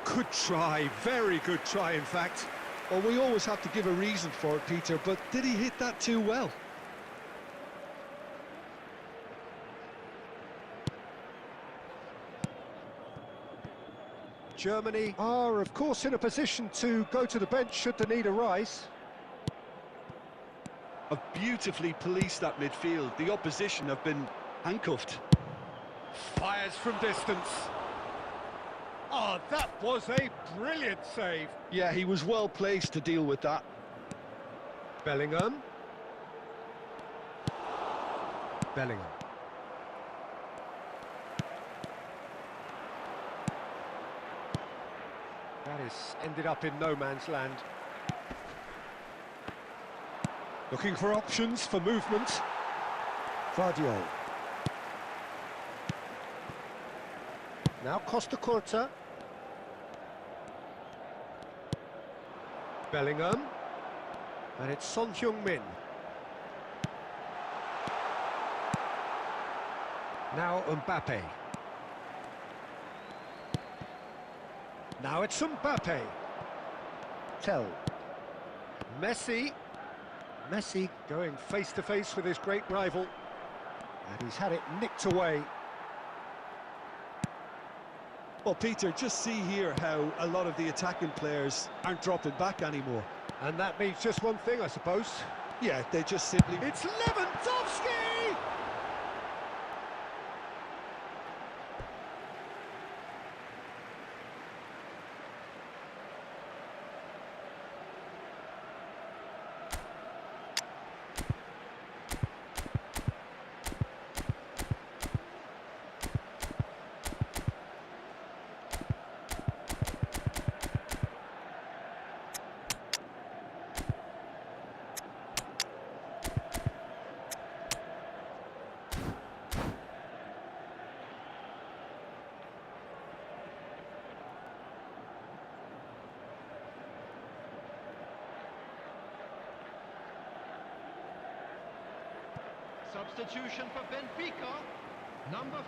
Good try, very good try in fact. Well, we always have to give a reason for it, Peter, but did he hit that too well? Germany are of course in a position to go to the bench should the need arise. Have beautifully policed that midfield. The opposition have been handcuffed. Fires from distance. Oh, that was a brilliant save. Yeah, he was well placed to deal with that. Bellingham. Bellingham. That has ended up in no man's land. Looking for options for movement. Vardiol. Now Costa Curta. Bellingham. And it's Son Heung-min. Now Mbappe. Now it's Mbappe. Tell. Messi. Messi going face-to-face with his great rival. And he's had it nicked away. Well, Peter, just see here how a lot of the attacking players aren't dropping back anymore. And that means just one thing, I suppose. Yeah, they just simply... It's Lewandowski! Substitution for Benfica. Number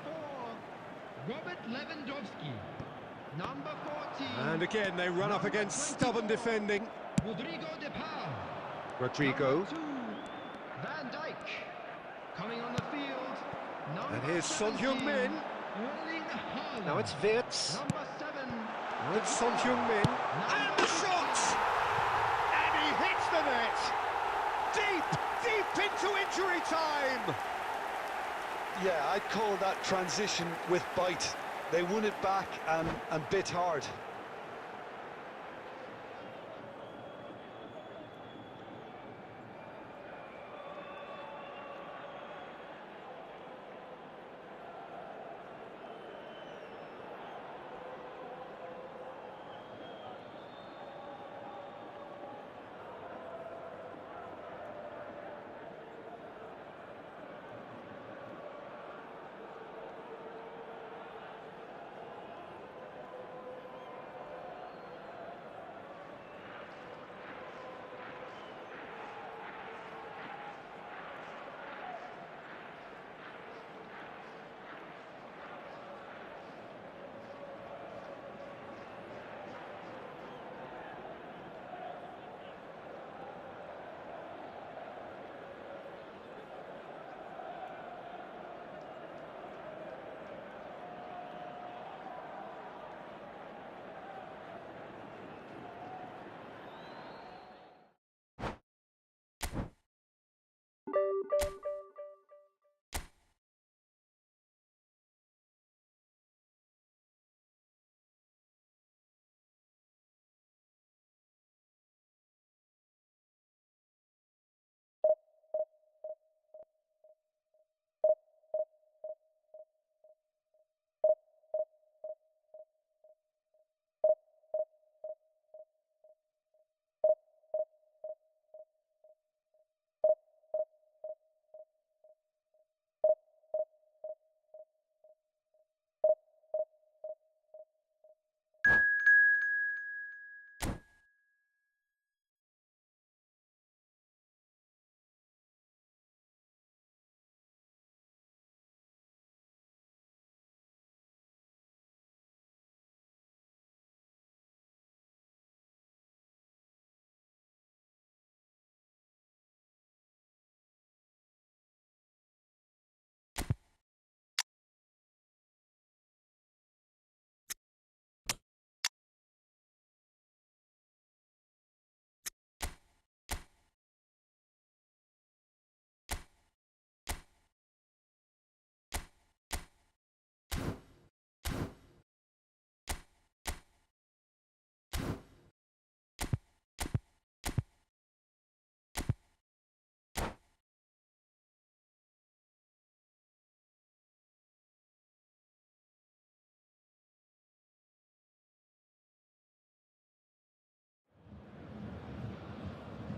4, Robert Lewandowski. Number 14. And again, they run up against stubborn defending. Rodrigo de Paul. Rodrigo. Number 2, Van Dijk. Coming on the field. Number And here's Son 17, Heung-min. Erling Haaland. Now it's Wirtz. Number 7. Now it's Son Heung-min. And the shot! And he hits the net! Deep into injury time! Yeah, I'd call that transition with bite. They won it back and bit hard.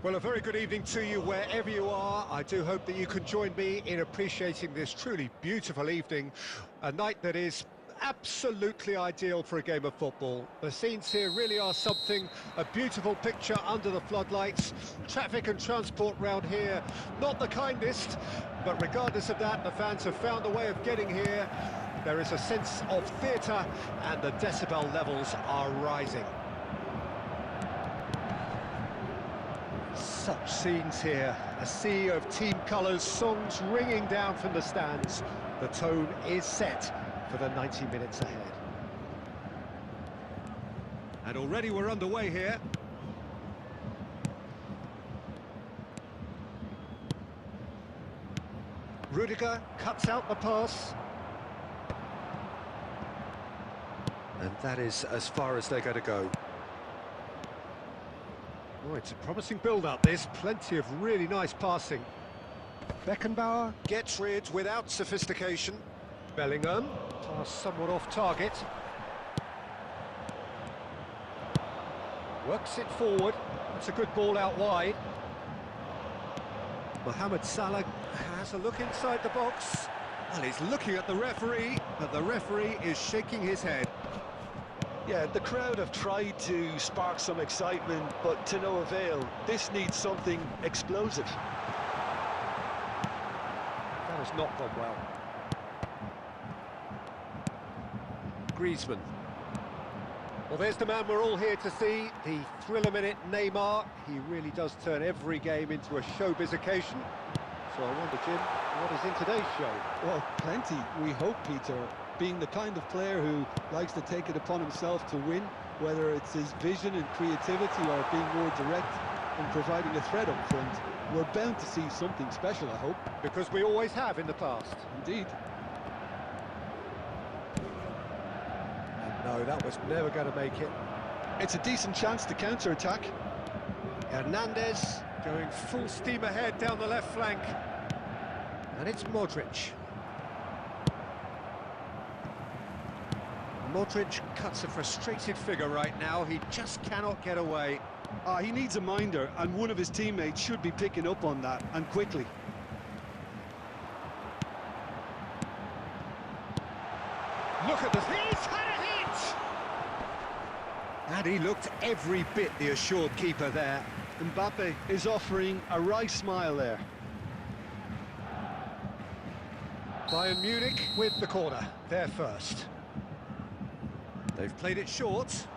Well, a very good evening to you wherever you are. I do hope that you can join me in appreciating this truly beautiful evening, a night that is absolutely ideal for a game of football. The scenes here really are something, a beautiful picture under the floodlights. Traffic and transport round here, not the kindest, but regardless of that, the fans have found a way of getting here. There is a sense of theatre and the decibel levels are rising. Such scenes here, a sea of team colours, songs ringing down from the stands. The tone is set for the 90 minutes ahead. And already we're underway here. Rudiger cuts out the pass. And that is as far as they're going to go. Oh, it's a promising build-up, this. Plenty of really nice passing. Beckenbauer gets rid without sophistication. Bellingham, pass somewhat off target. Works it forward. That's a good ball out wide. Mohamed Salah has a look inside the box. Well, he's looking at the referee, but the referee is shaking his head. Yeah, the crowd have tried to spark some excitement, but to no avail. This needs something explosive. That has not gone well. Griezmann. Well, there's the man we're all here to see, the thriller-minute Neymar. He really does turn every game into a showbiz occasion. So I wonder, Jim, what is in today's show? Well, plenty, we hope, Peter. Being the kind of player who likes to take it upon himself to win, whether it's his vision and creativity or being more direct and providing a threat up front, we're bound to see something special, I hope. Because we always have in the past. Indeed. And no, that was never going to make it. It's a decent chance to counter-attack. Hernandez going full steam ahead down the left flank. And it's Modric. Modric cuts a frustrated figure right now. He just cannot get away. He needs a minder, and one of his teammates should be picking up on that, and quickly. Look at this. He's had a hit! And he looked every bit the assured keeper there. Mbappe is offering a wry smile there. Bayern Munich with the corner. They're first. They've played it short.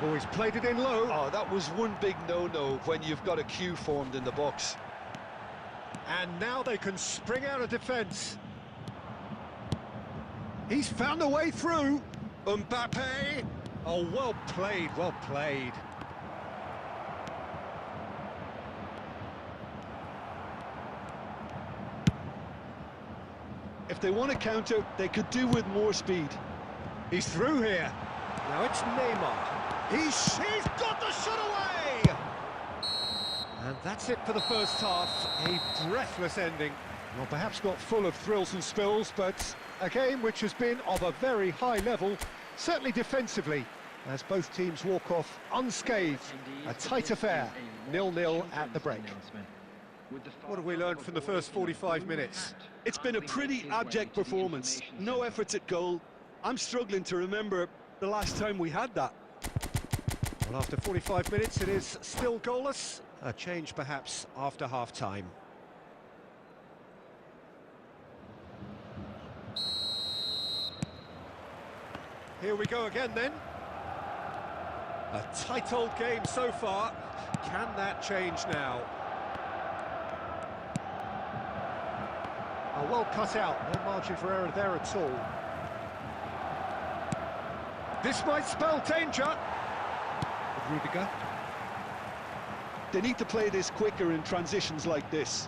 Oh, he's played it in low. Oh, that was one big no-no when you've got a queue formed in the box. And now they can spring out of defence. He's found a way through. Mbappe. Oh, well played, well played. If they want to counter, they could do with more speed. He's through here. Now it's Neymar. He's got the shot away! And that's it for the first half. A breathless ending. Well, perhaps not full of thrills and spills, but a game which has been of a very high level, certainly defensively, as both teams walk off unscathed. A tight affair, 0-0 at the break. What have we learned from the first 45 minutes? It's been a pretty abject performance. No efforts at goal. I'm struggling to remember the last time we had that. Well, after 45 minutes, it is still goalless. A change, perhaps, after half-time. Here we go again, then. A tight old game so far. Can that change now? Oh, well cut out. No margin for error there at all. This might spell danger. Rudiger. They need to play this quicker in transitions like this.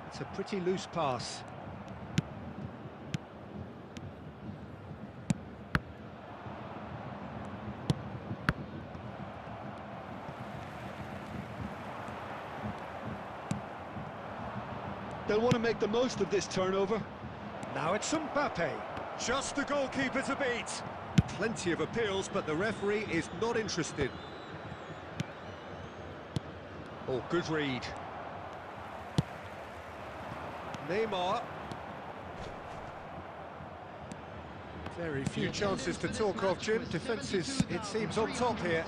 It's a pretty loose pass. They'll want to make the most of this turnover. Now it's Mbappe. Just the goalkeeper to beat. Plenty of appeals, but the referee is not interested. Oh, good read. Neymar. Very few chances to talk of, Jim. Defences, it seems, on top here.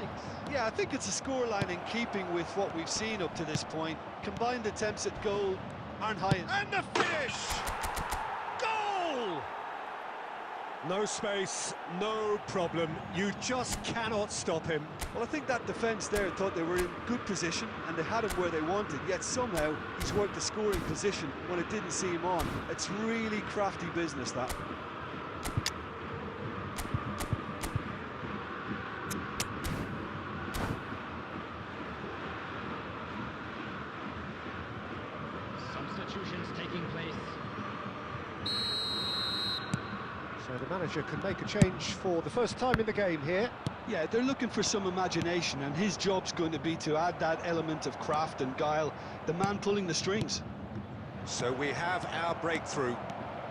Yeah, I think it's a scoreline in keeping with what we've seen up to this point. Combined attempts at goal aren't high. And the finish! Goal! No space, no problem. You just cannot stop him. Well, I think that defence there thought they were in good position and they had him where they wanted, yet somehow he's worked the scoring position when it didn't see him on. It's really crafty business, that. Substitutions taking place. So the manager can make a change for the first time in the game here. Yeah, they're looking for some imagination, and his job's going to be to add that element of craft and guile, the man pulling the strings. So we have our breakthrough.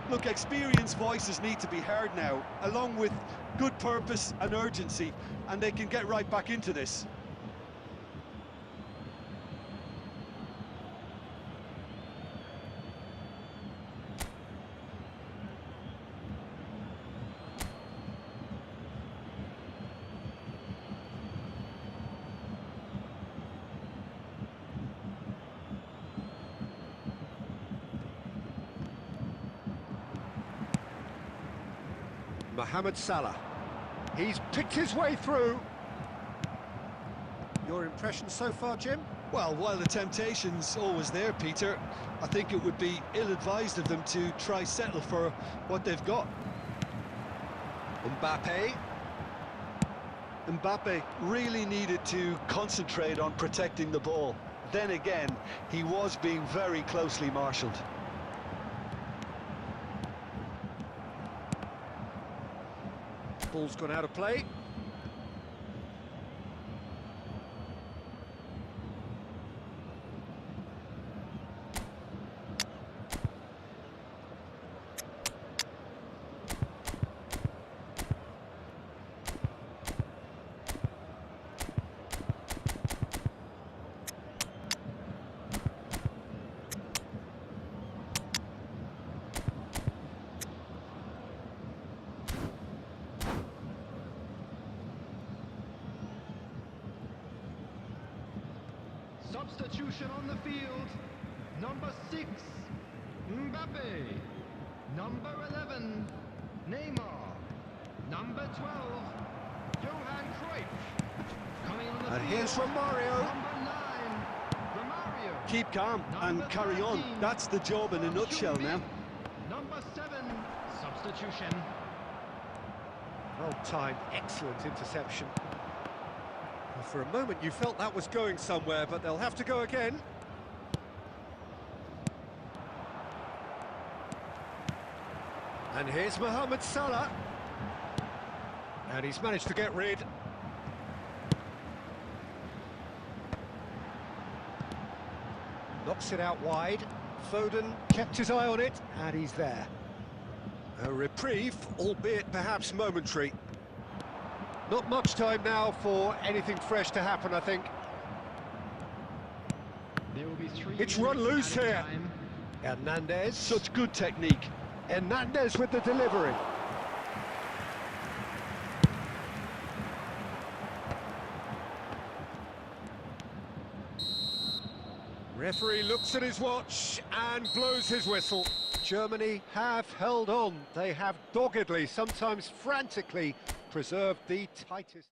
Look, experienced voices need to be heard now, along with good purpose and urgency, and they can get right back into this. Mohamed Salah. He's picked his way through. Your impression so far, Jim? Well, while the temptation's always there, Peter, I think it would be ill-advised of them to try settle for what they've got. Mbappe really needed to concentrate on protecting the ball. Then again, he was being very closely marshalled. Ball's gone out of play. Substitution on the field. Number 6, Mbappe. Number 11, Neymar. Number 12, Johan Cruyff. Coming on the And field. here's Romario. Number 9, Romario. Keep calm and Number carry on. 13, That's the job in a nutshell now. Number 7, Substitution. Well-timed, excellent interception. For a moment you felt that was going somewhere, but they'll have to go again. And here's Mohamed Salah. And he's managed to get rid. Knocks it out wide. Foden kept his eye on it, and he's there. A reprieve, albeit perhaps momentary. Not much time now for anything fresh to happen, I think. There will be 3 It's run minutes loose added here. time. Hernandez. Such good technique. Hernandez with the delivery. Referee looks at his watch and blows his whistle. Germany have held on. They have doggedly, sometimes frantically, preserved the tightest.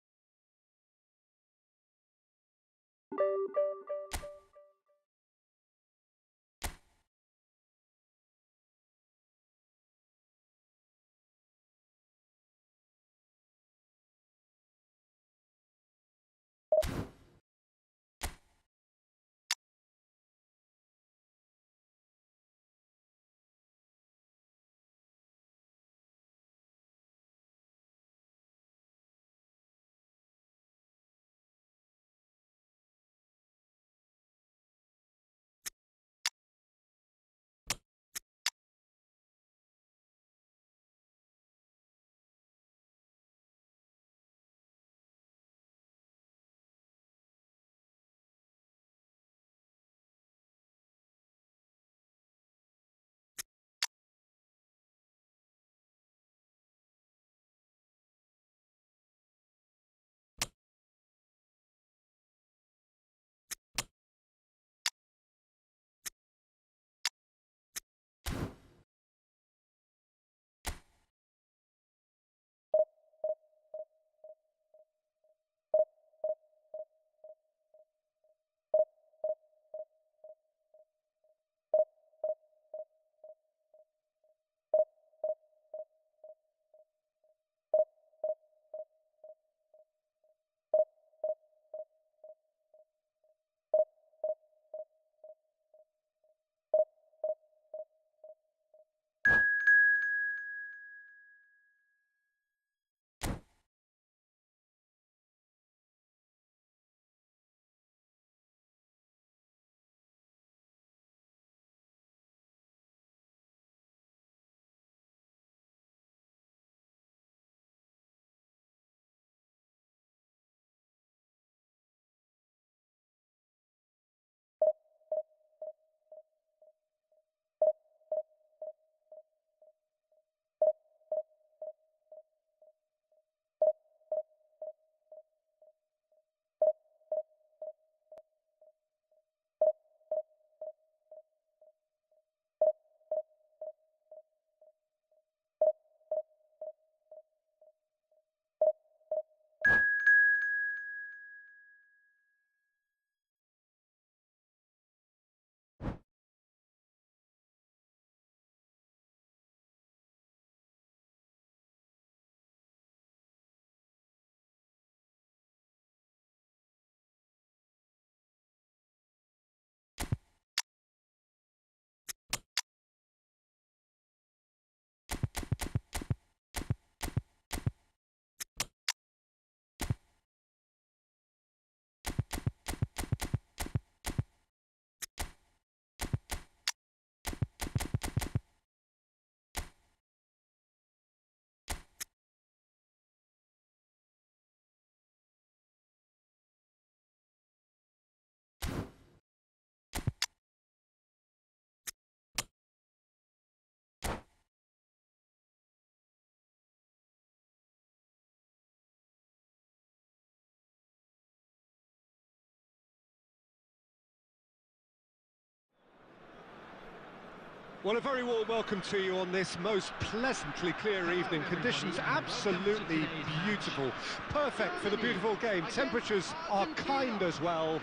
Well, a very warm welcome to you on this most pleasantly clear evening. Conditions absolutely beautiful. Perfect for the beautiful game. Temperatures are kind as well.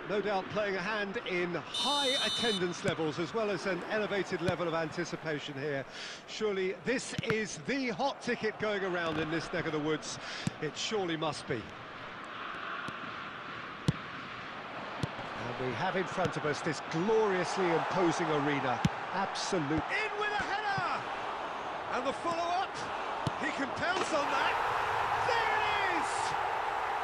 No doubt playing a hand in high attendance levels as well as an elevated level of anticipation here. Surely this is the hot ticket going around in this neck of the woods. It surely must be. And we have in front of us this gloriously imposing arena. Absolute. In with a header! And the follow-up. He can pounce on that. There it is!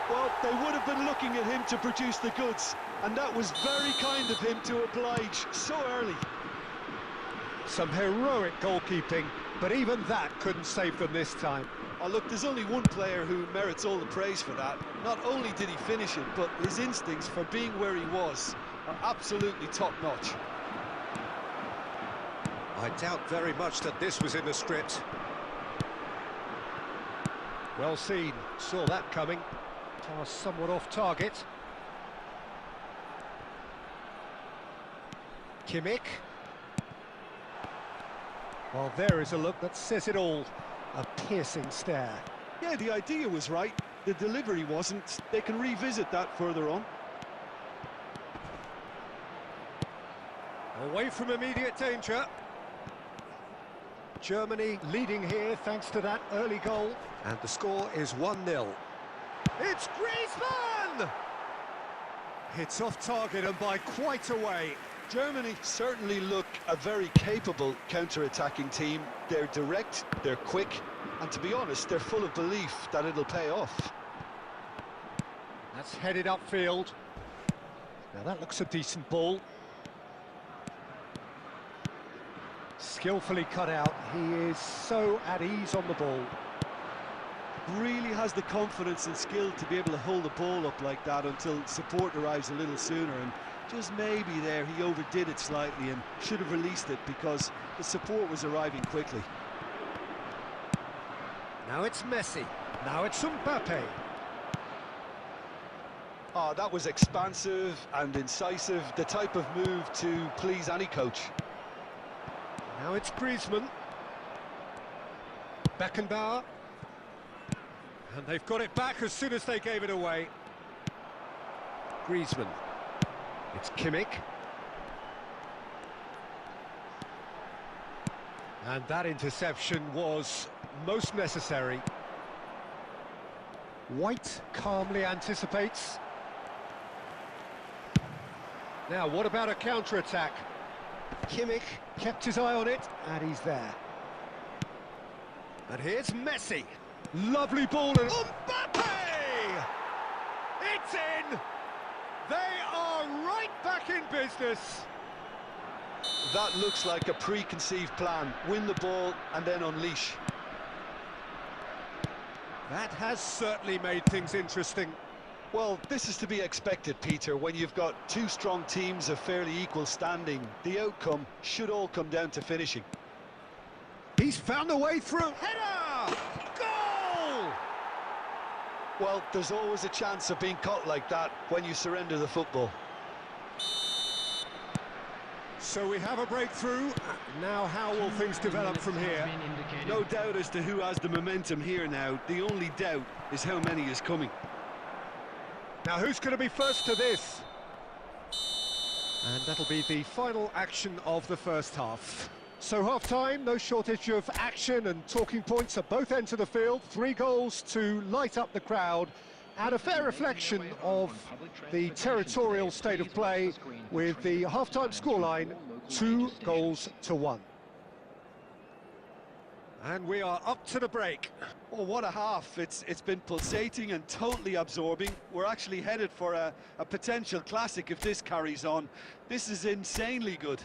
Well, they would have been looking at him to produce the goods, and that was very kind of him to oblige so early. Some heroic goalkeeping, but even that couldn't save them this time. Oh, look, there's only one player who merits all the praise for that. Not only did he finish it, but his instincts for being where he was are absolutely top-notch. I doubt very much that this was in the script. Well seen, saw that coming. Pass somewhat off target. Kimmich. Well, there is a look that says it all. A piercing stare. Yeah, the idea was right. The delivery wasn't. They can revisit that further on. Away from immediate danger. Germany leading here thanks to that early goal. And the score is 1-0. It's Griezmann! Hits off target and by quite a way. Germany certainly look a very capable counter-attacking team. They're direct, they're quick, and to be honest, they're full of belief that it'll pay off. That's headed upfield. Now that looks a decent ball. Skillfully cut out. He is so at ease on the ball. Really has the confidence and skill to be able to hold the ball up like that until support arrives a little sooner, and just maybe there he overdid it slightly and should have released it because the support was arriving quickly. Now it's Messi. Now it's Mbappe. Oh, that was expansive and incisive, the type of move to please any coach. Now it's Griezmann. Beckenbauer. And they've got it back as soon as they gave it away. Griezmann. It's Kimmich. And that interception was most necessary. White calmly anticipates. Now, what about a counter-attack? Kimmich kept his eye on it, and he's there. And here's Messi. Lovely ball and Mbappe! It's in! They are right back in business. That looks like a preconceived plan. Win the ball and then unleash. That has certainly made things interesting. Well, this is to be expected, Peter. When you've got two strong teams of fairly equal standing, the outcome should all come down to finishing. He's found a way through. Header! Goal! Well, there's always a chance of being caught like that when you surrender the football. So we have a breakthrough. Now how will things develop from here? No doubt as to who has the momentum here now. The only doubt is how many is coming. Now who's going to be first to this? And that'll be the final action of the first half. So half-time, no shortage of action and talking points at both ends of the field. 3 goals to light up the crowd, and a fair reflection of the territorial state of play with the half-time scoreline 2-1. And we are up to the break. Oh, what a half. It's been pulsating and totally absorbing. We're actually headed for a potential classic if this carries on. This is insanely good.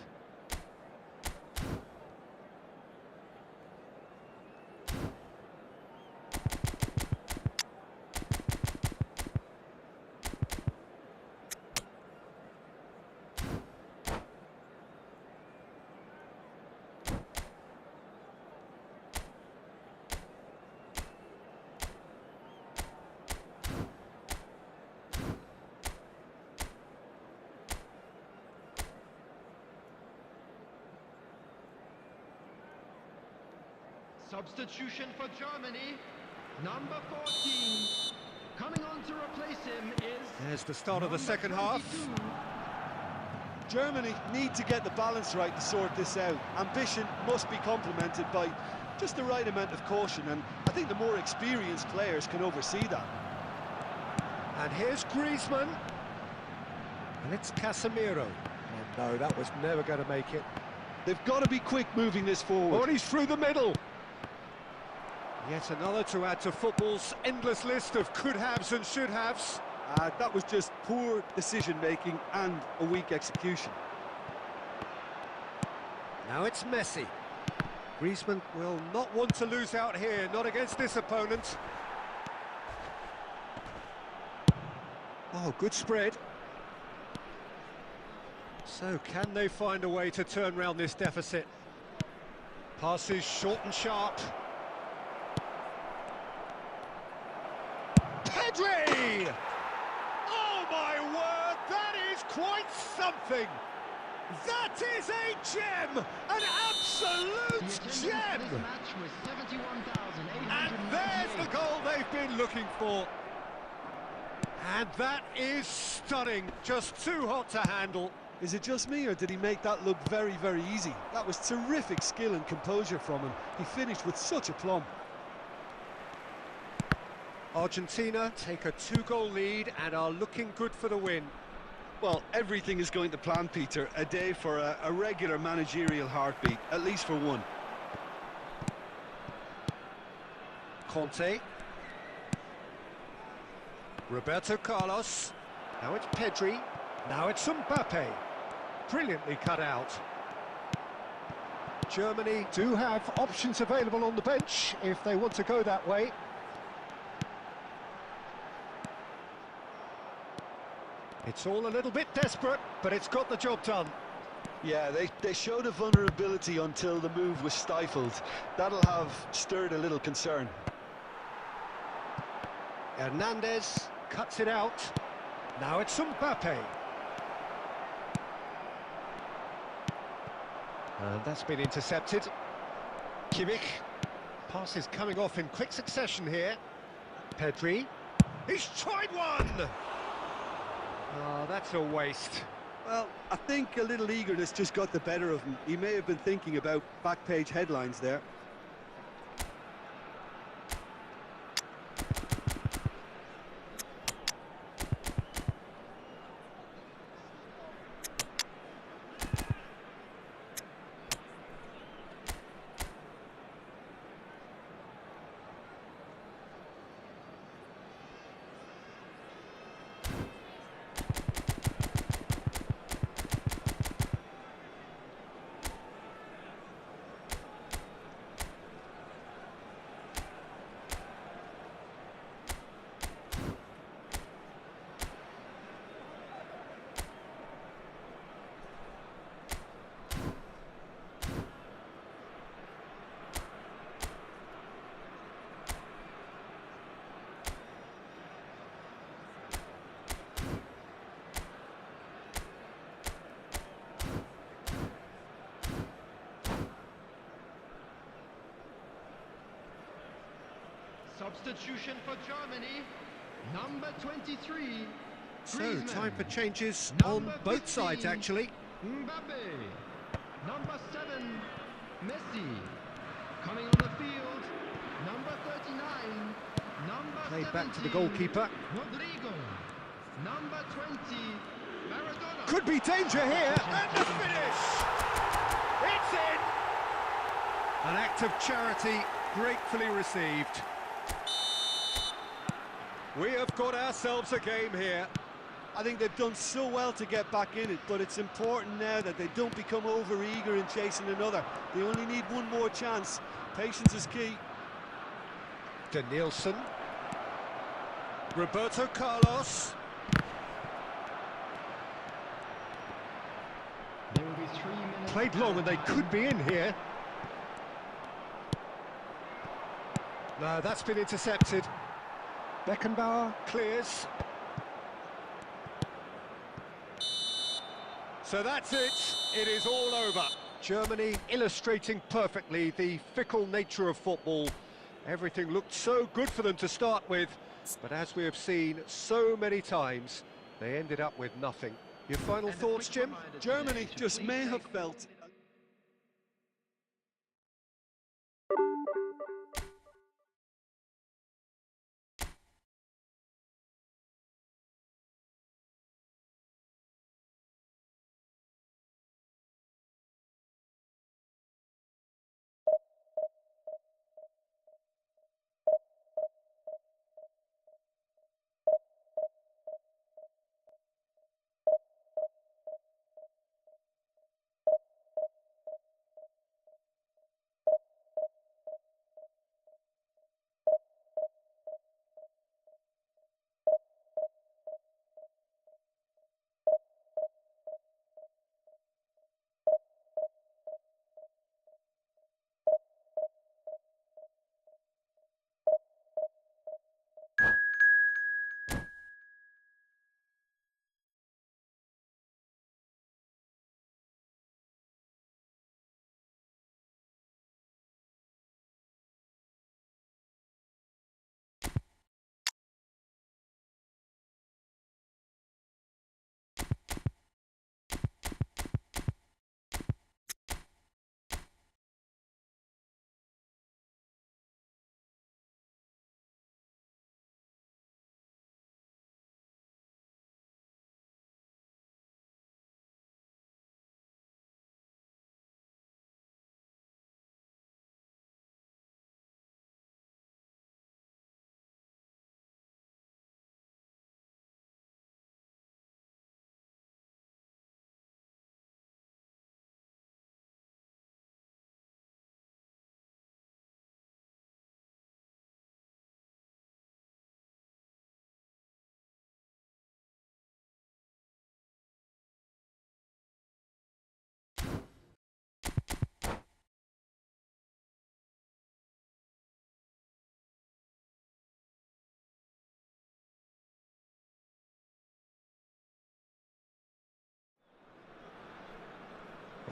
Substitution for Germany, number 14. Coming on to replace him is... There's the start of the second 22. half. Germany need to get the balance right to sort this out. Ambition must be complemented by just the right amount of caution, and I think the more experienced players can oversee that. And here's Griezmann. And it's Casemiro. Oh no, that was never going to make it. They've got to be quick moving this forward. Oh, and he's through the middle. Yet another to add to football's endless list of could-haves and should-haves. That was just poor decision-making and a weak execution. Now it's Messi. Griezmann will not want to lose out here, not against this opponent. Oh, good spread. So can they find a way to turn round this deficit? Passes short and sharp. Pedri! Oh my word, that is quite something! That is a gem! An absolute gem! This match was 71,898. And there's the goal they've been looking for. And that is stunning, just too hot to handle. Is it just me, or did he make that look very, very easy? That was terrific skill and composure from him. He finished with such aplomb. Argentina take a 2-goal lead and are looking good for the win. Well, everything is going to plan, Peter. A day for a regular managerial heartbeat, at least for one. Conte. Roberto Carlos. Now it's Pedri. Now it's Mbappe. Brilliantly cut out. Germany do have options available on the bench if they want to go that way. It's all a little bit desperate, but it's got the job done. Yeah, they showed a vulnerability until the move was stifled. That'll have stirred a little concern. Hernandez cuts it out. Now it's Mbappe. And that's been intercepted. Kimmich. Pass is coming off in quick succession here. Pedri. He's tried one! Oh, that's a waste. Well, I think a little eagerness just got the better of him. He may have been thinking about back-page headlines there. Substitution for Germany, number 23. So, Griezmann. time for changes Number on both 15, sides, actually. Mbappe. Number 7, Messi. Coming on the field, number 39. Number Played 17, back to the goalkeeper. Rodrigo. Number 20, Maradona. Could be danger here, and the finish! It's in! An act of charity gratefully received. We have got ourselves a game here. I think they've done so well to get back in it, but it's important now that they don't become over-eager in chasing another. They only need one more chance. Patience is key. Danielson. Roberto Carlos. There will be 3 minutes. Played long and they could be in here. No, that's been intercepted. Beckenbauer clears. So that's it. It is all over. Germany illustrating perfectly the fickle nature of football. Everything looked so good for them to start with, but as we have seen so many times, they ended up with nothing. Your final thoughts, Jim? Germany just may have felt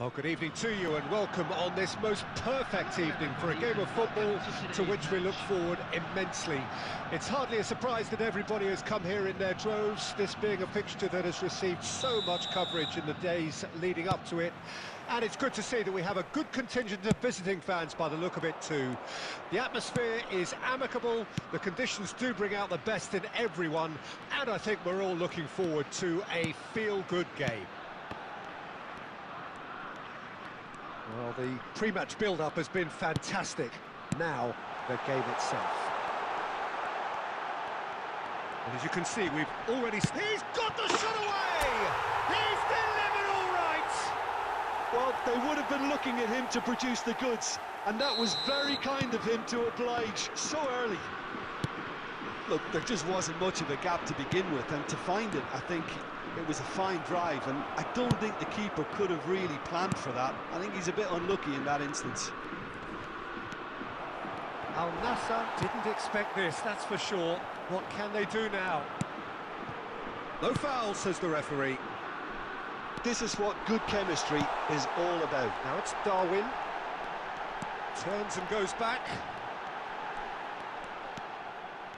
Well, good evening to you and welcome on this most perfect evening for a game of football to which we look forward immensely. It's hardly a surprise that everybody has come here in their droves, this being a fixture that has received so much coverage in the days leading up to it. And it's good to see that we have a good contingent of visiting fans by the look of it too. The atmosphere is amicable, the conditions do bring out the best in everyone, and I think we're all looking forward to a feel-good game. Well, the pre-match build-up has been fantastic. Now, the game itself. And as you can see, we've already... He's got the shot away! He's delivered all right! Well, they would have been looking at him to produce the goods, and that was very kind of him to oblige so early. Look, there just wasn't much of a gap to begin with, and to find it, I think it was a fine drive, and I don't think the keeper could have really planned for that. I think he's a bit unlucky in that instance. Al Nassr didn't expect this, that's for sure. What can they do now? No foul, says the referee. This is what good chemistry is all about. Now it's Darwin. Turns and goes back.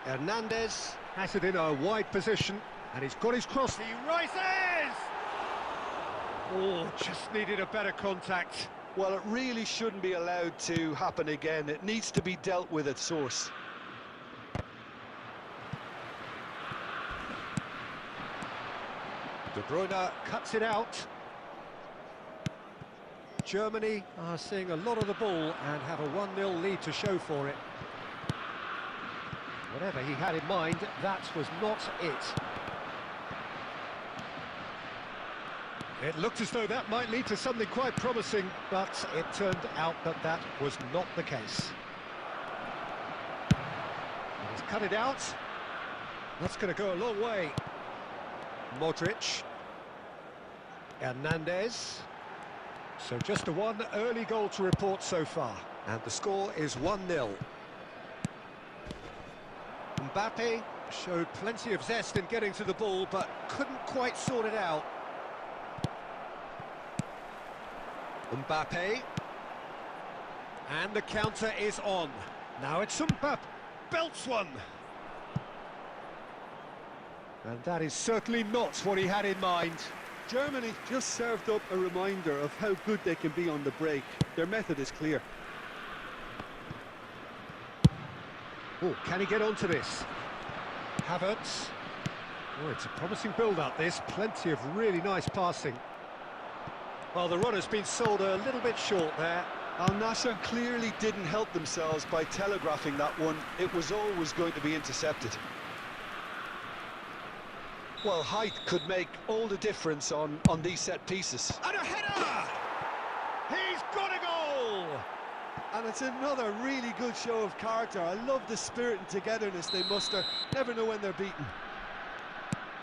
Hernandez has it in a wide position, and he's got his cross. He rises! Oh, just needed a better contact. Well, it really shouldn't be allowed to happen again. It needs to be dealt with at source. De Bruyne cuts it out. Germany are seeing a lot of the ball and have a 1-0 lead to show for it. Whatever he had in mind, that was not it. It looked as though that might lead to something quite promising, but it turned out that that was not the case. He's cut it out. That's going to go a long way. Modric. Hernandez. So just the one early goal to report so far. And the score is 1-0. Mbappe showed plenty of zest in getting to the ball, but couldn't quite sort it out. Mbappe. And the counter is on. Now it's Mbappe. Belts one. And that is certainly not what he had in mind. Germany just served up a reminder of how good they can be on the break. Their method is clear. Oh, can he get onto this? Havertz. Oh, it's a promising build-up, this. Plenty of really nice passing. Well, the run has been sold a little bit short there. Al Nassr clearly didn't help themselves by telegraphing that one. It was always going to be intercepted. Well, height could make all the difference on these set pieces. And a header! He's got a goal! And it's another really good show of character. I love the spirit and togetherness they muster. Never know when they're beaten.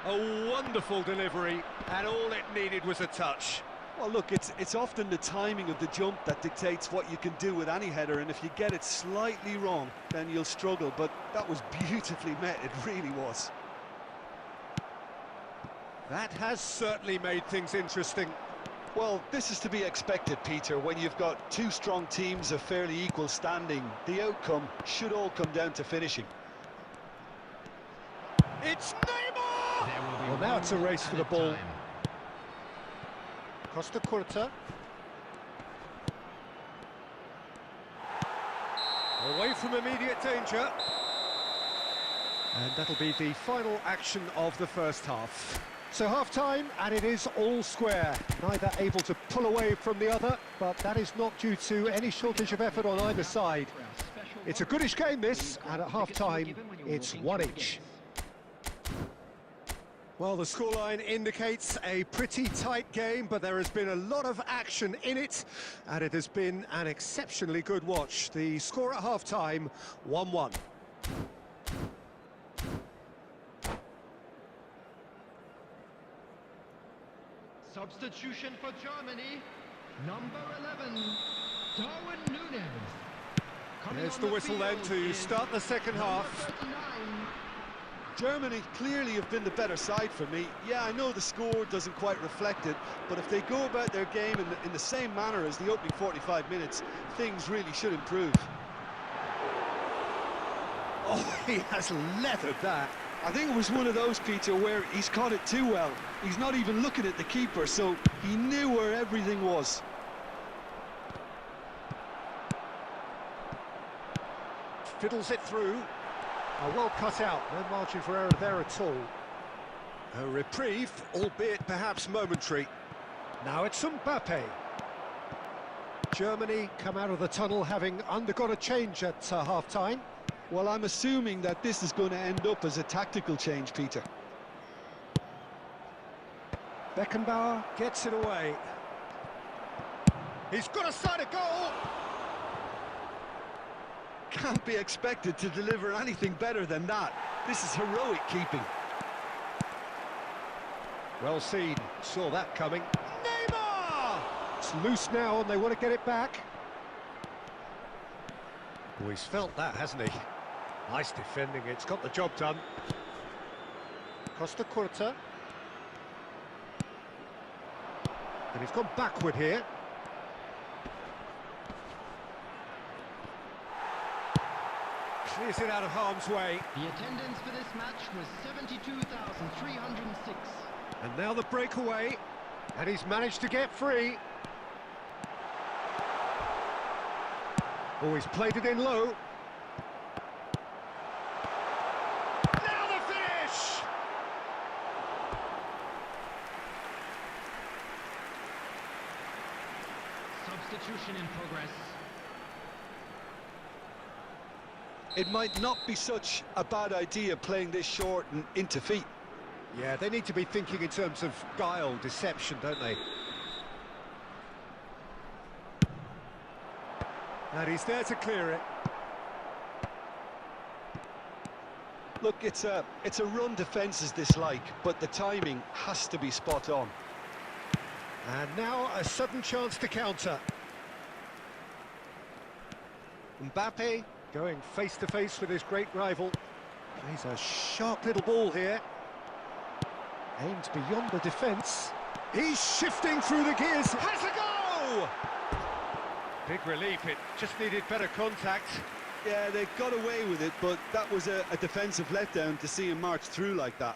A wonderful delivery, and all it needed was a touch. Well, look, it's often the timing of the jump that dictates what you can do with any header, and if you get it slightly wrong, then you'll struggle. But that was beautifully met, it really was. That has certainly made things interesting. Well, this is to be expected, Peter. When you've got two strong teams of fairly equal standing, the outcome should all come down to finishing. It's Neymar! Well, now it's a race for the ball. Costa Curta. Away from immediate danger. And that'll be the final action of the first half. So half-time, and it is all square. Neither able to pull away from the other, but that is not due to any shortage of effort on either side. It's a goodish game, this, and at half-time, it's one each. Well, the scoreline indicates a pretty tight game, but there has been a lot of action in it, and it has been an exceptionally good watch. The score at half-time, 1-1. Substitution for Germany, number 11, Darwin Núñez. There's the whistle then to start the second half. Germany clearly have been the better side for me. Yeah, I know the score doesn't quite reflect it, but if they go about their game in the same manner as the opening 45 minutes, things really should improve. Oh, he has leathered that. I think it was one of those, Peter, where he's caught it too well. He's not even looking at the keeper, so he knew where everything was. Fiddles it through. Well cut out, no margin for error there at all. A reprieve, albeit perhaps momentary. Now it's Mbappe. Germany come out of the tunnel having undergone a change at half-time. Well, I'm assuming that this is going to end up as a tactical change, Peter. Beckenbauer gets it away. He's got a side of goal! Can't be expected to deliver anything better than that. This is heroic keeping. Well seen, saw that coming. Neymar! It's loose now and they want to get it back. Oh, he's felt that, hasn't he? Nice defending, it's got the job done. Costa Curta. And he's gone backward here. Clears it out of harm's way. The attendance for this match was 72,306. And now the breakaway. And he's managed to get free. Oh, he's played it in low. Now the finish! Substitution in progress. It might not be such a bad idea playing this short and into feet. Yeah, they need to be thinking in terms of guile, deception, don't they? And he's there to clear it. Look, it's a run defence is this like, but the timing has to be spot on. And now a sudden chance to counter. Mbappe going face-to-face with his great rival. Plays a sharp little ball here. Aimed beyond the defence. He's shifting through the gears. Has a go! Big relief, it just needed better contact. Yeah, they got away with it, but that was a defensive letdown to see him march through like that.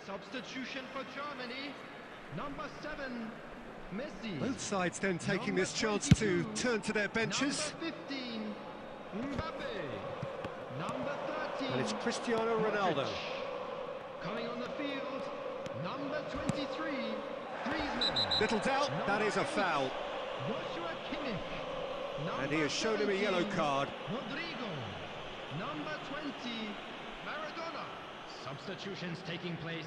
Substitution for Germany. Number 7, Messi. Both sides then taking Number this chance 22, to turn to their benches. Number 15, Mbappe. Number 13, And it's Cristiano Ronaldo. Modric. Coming on the field, number 23, Griezmann. Little doubt, that is a foul. Joshua Kimmich. And he has shown him a yellow 17, card. Rodrigo. Number 20, Maradona. Substitutions taking place.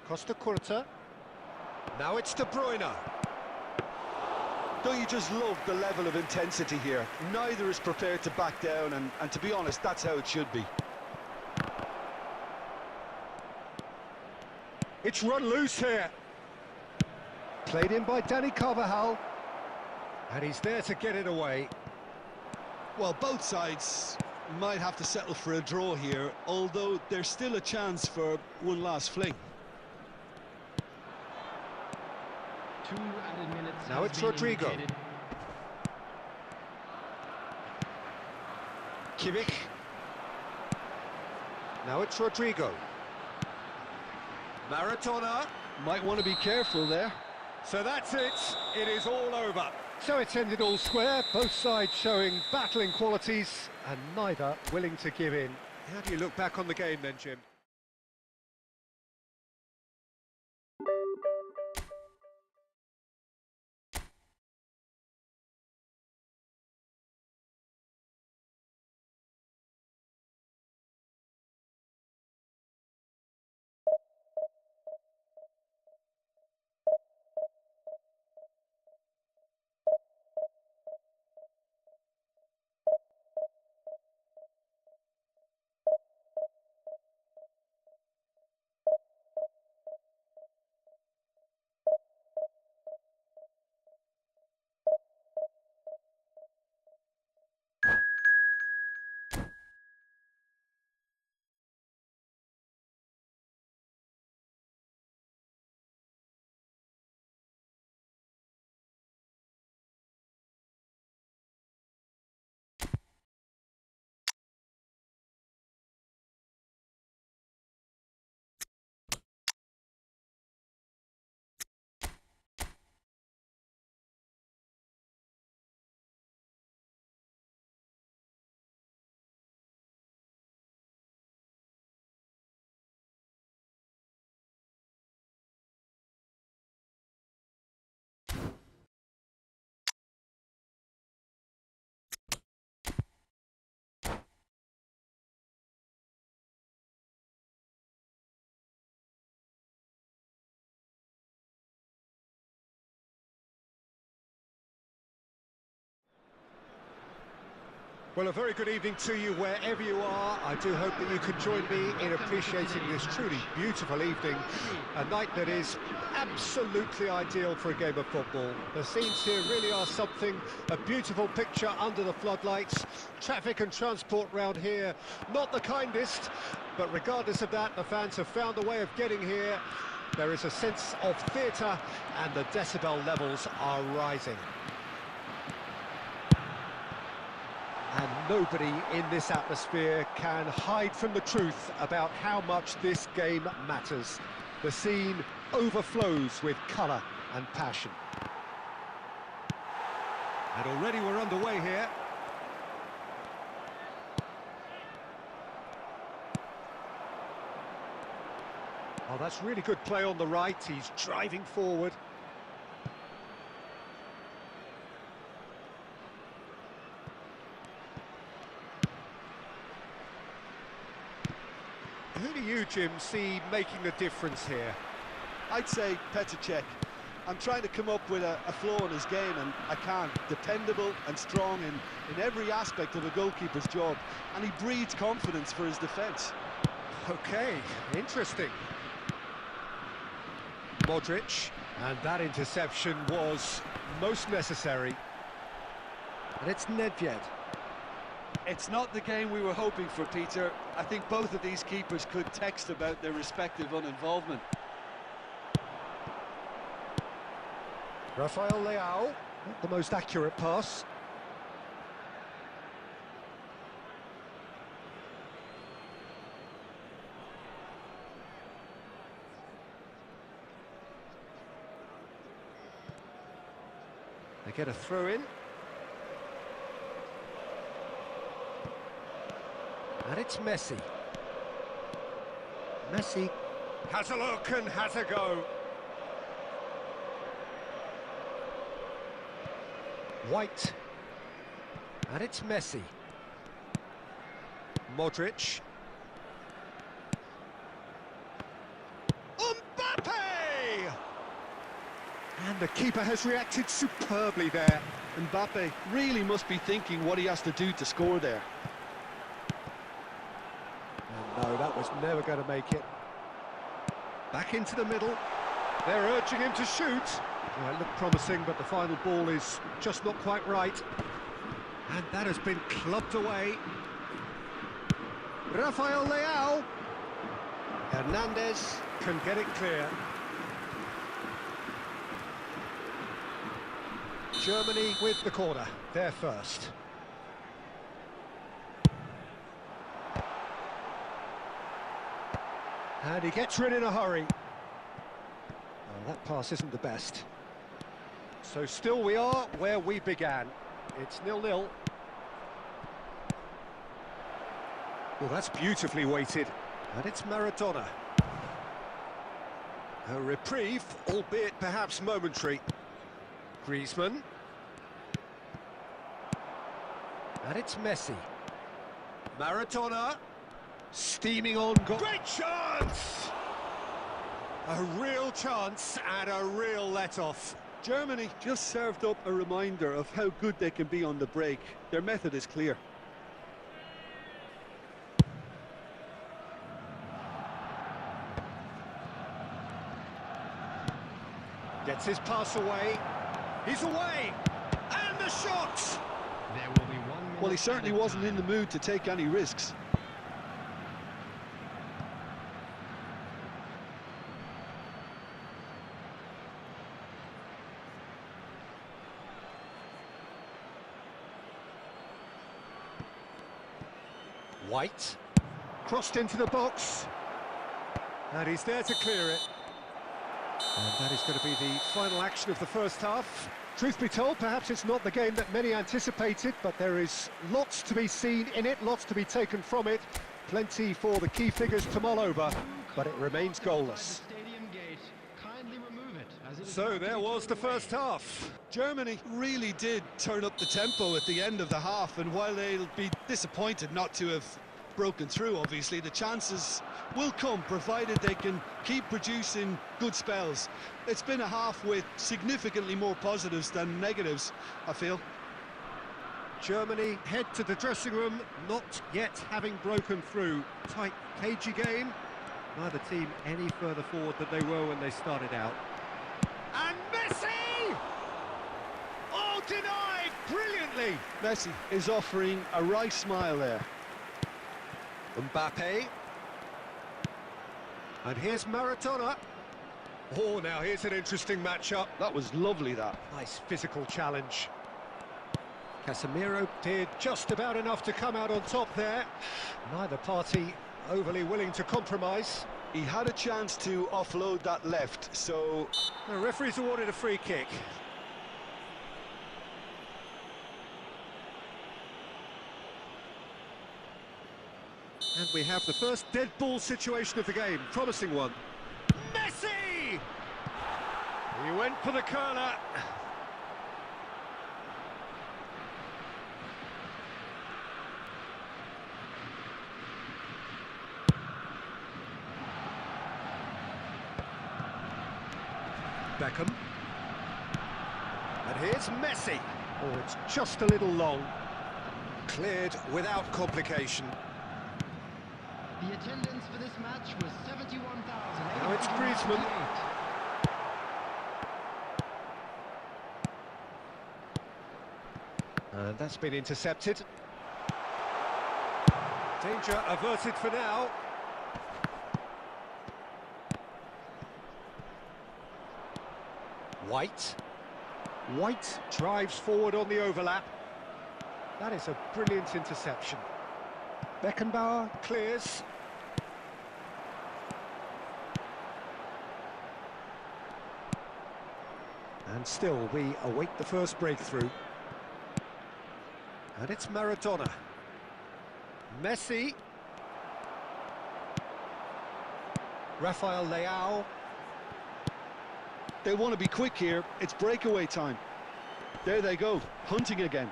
Costa Curta. Now it's De Bruyne. Don't you just love the level of intensity here? Neither is prepared to back down, and to be honest, that's how it should be. It's run loose here. Played in by Danny Carvajal. And he's there to get it away. Well, both sides might have to settle for a draw here, although there's still a chance for one last fling. 2 added minutes. Now has it's been Rodrigo. indicated. Kimmich. Now it's Rodrigo. Maradona. Might want to be careful there. So that's it. It is all over. So it's ended all square, both sides showing battling qualities and neither willing to give in. How do you look back on the game then, Jim? Well, a very good evening to you wherever you are. I do hope that you can join me in appreciating this truly beautiful evening, a night that is absolutely ideal for a game of football. The scenes here really are something, a beautiful picture under the floodlights. Traffic and transport round here, not the kindest, but regardless of that, the fans have found a way of getting here. There is a sense of theatre and the decibel levels are rising. Nobody in this atmosphere can hide from the truth about how much this game matters. The scene overflows with colour and passion. And already we're underway here. Oh, that's really good play on the right. He's driving forward. Who do you, Jim, see making the difference here? I'd say Petr. I'm trying to come up with a flaw in his game, and I can't. Dependable and strong in every aspect of a goalkeeper's job, and he breeds confidence for his defence. Okay, interesting. Modric, and that interception was most necessary. And it's Nedved. It's not the game we were hoping for, Peter. I think both of these keepers could text about their respective uninvolvement. Rafael Leao, not the most accurate pass. They get a throw in. And it's Messi. Messi has a look and has a go. White. And it's Messi. Modric. Mbappe! And the keeper has reacted superbly there. Mbappe really must be thinking what he has to do to score there. And no, that was never going to make it. Back into the middle. They're urging him to shoot. Well, it looked promising, but the final ball is just not quite right. And that has been clubbed away. Rafael Leao. Hernandez can get it clear. Germany with the corner, they're first. And he gets rid in a hurry. Oh, that pass isn't the best. So still we are where we began. It's 0-0. Well, that's beautifully weighted. And it's Maradona. A reprieve, albeit perhaps momentary. Griezmann. And it's Messi. Maradona. Steaming on goal. Great chance! A real chance and a real let-off. Germany just served up a reminder of how good they can be on the break. Their method is clear. Gets his pass away. He's away! And the shot! There will be 1 minute. Well, he certainly wasn't in the mood to take any risks. White. Crossed into the box. And he's there to clear it. And that is going to be the final action of the first half. Truth be told, perhaps it's not the game that many anticipated, but there is lots to be seen in it, lots to be taken from it. Plenty for the key figures to mull over, but it remains goalless. So there was the first half. Germany really did turn up the tempo at the end of the half, and while they'll be disappointed not to have broken through, obviously, the chances will come, provided they can keep producing good spells. It's been a half with significantly more positives than negatives, I feel. Germany head to the dressing room, not yet having broken through. Tight, cagey game. Neither team any further forward than they were when they started out. And Messi! Oh, denied brilliantly! Messi is offering a wry smile there. Mbappe. And here's Maradona. Oh, now here's an interesting matchup. That was lovely, that. Nice physical challenge. Casemiro did just about enough to come out on top there. Neither party overly willing to compromise. He had a chance to offload that left, so... The referee's awarded a free kick. And we have the first dead ball situation of the game. Promising one. Messi! He went for the curler. Beckham. And here's Messi. Oh, it's just a little long. Cleared without complication. The attendance for this match was 71,000. Now it's Griezmann. And that's been intercepted. Danger averted for now. White drives forward on the overlap. That is a brilliant interception. Beckenbauer clears. And still we await the first breakthrough. And it's Maradona. Messi. Rafael Leao. They want to be quick here. It's breakaway time. There they go, hunting again.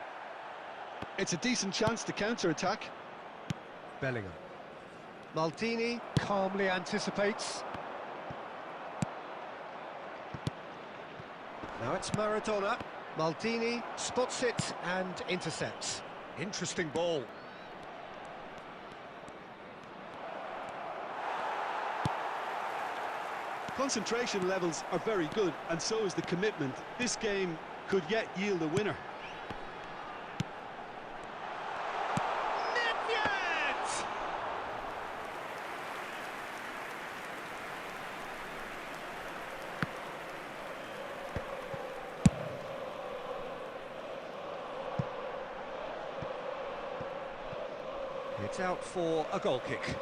It's a decent chance to counter-attack. Bellingham. Maldini calmly anticipates. Now it's Maradona. Maldini spots it and intercepts. Interesting ball. Concentration levels are very good, and so is the commitment. This game could yet yield a winner. It's out for a goal kick.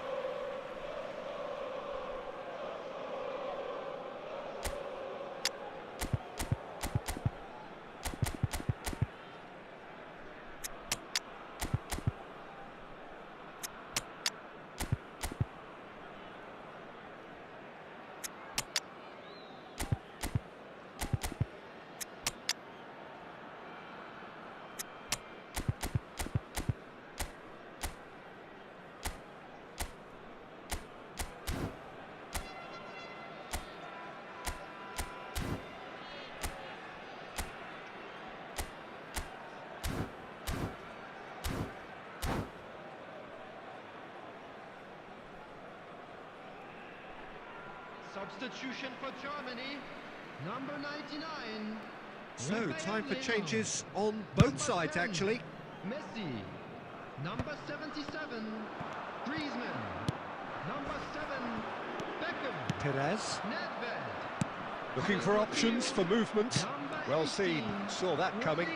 Substitution for Germany, number 99. So, time for changes on both sides, actually. Messi, number 77. Griezmann, number 7. Beckham. Perez. Nedved. Looking for options for movement. Well seen, saw that coming.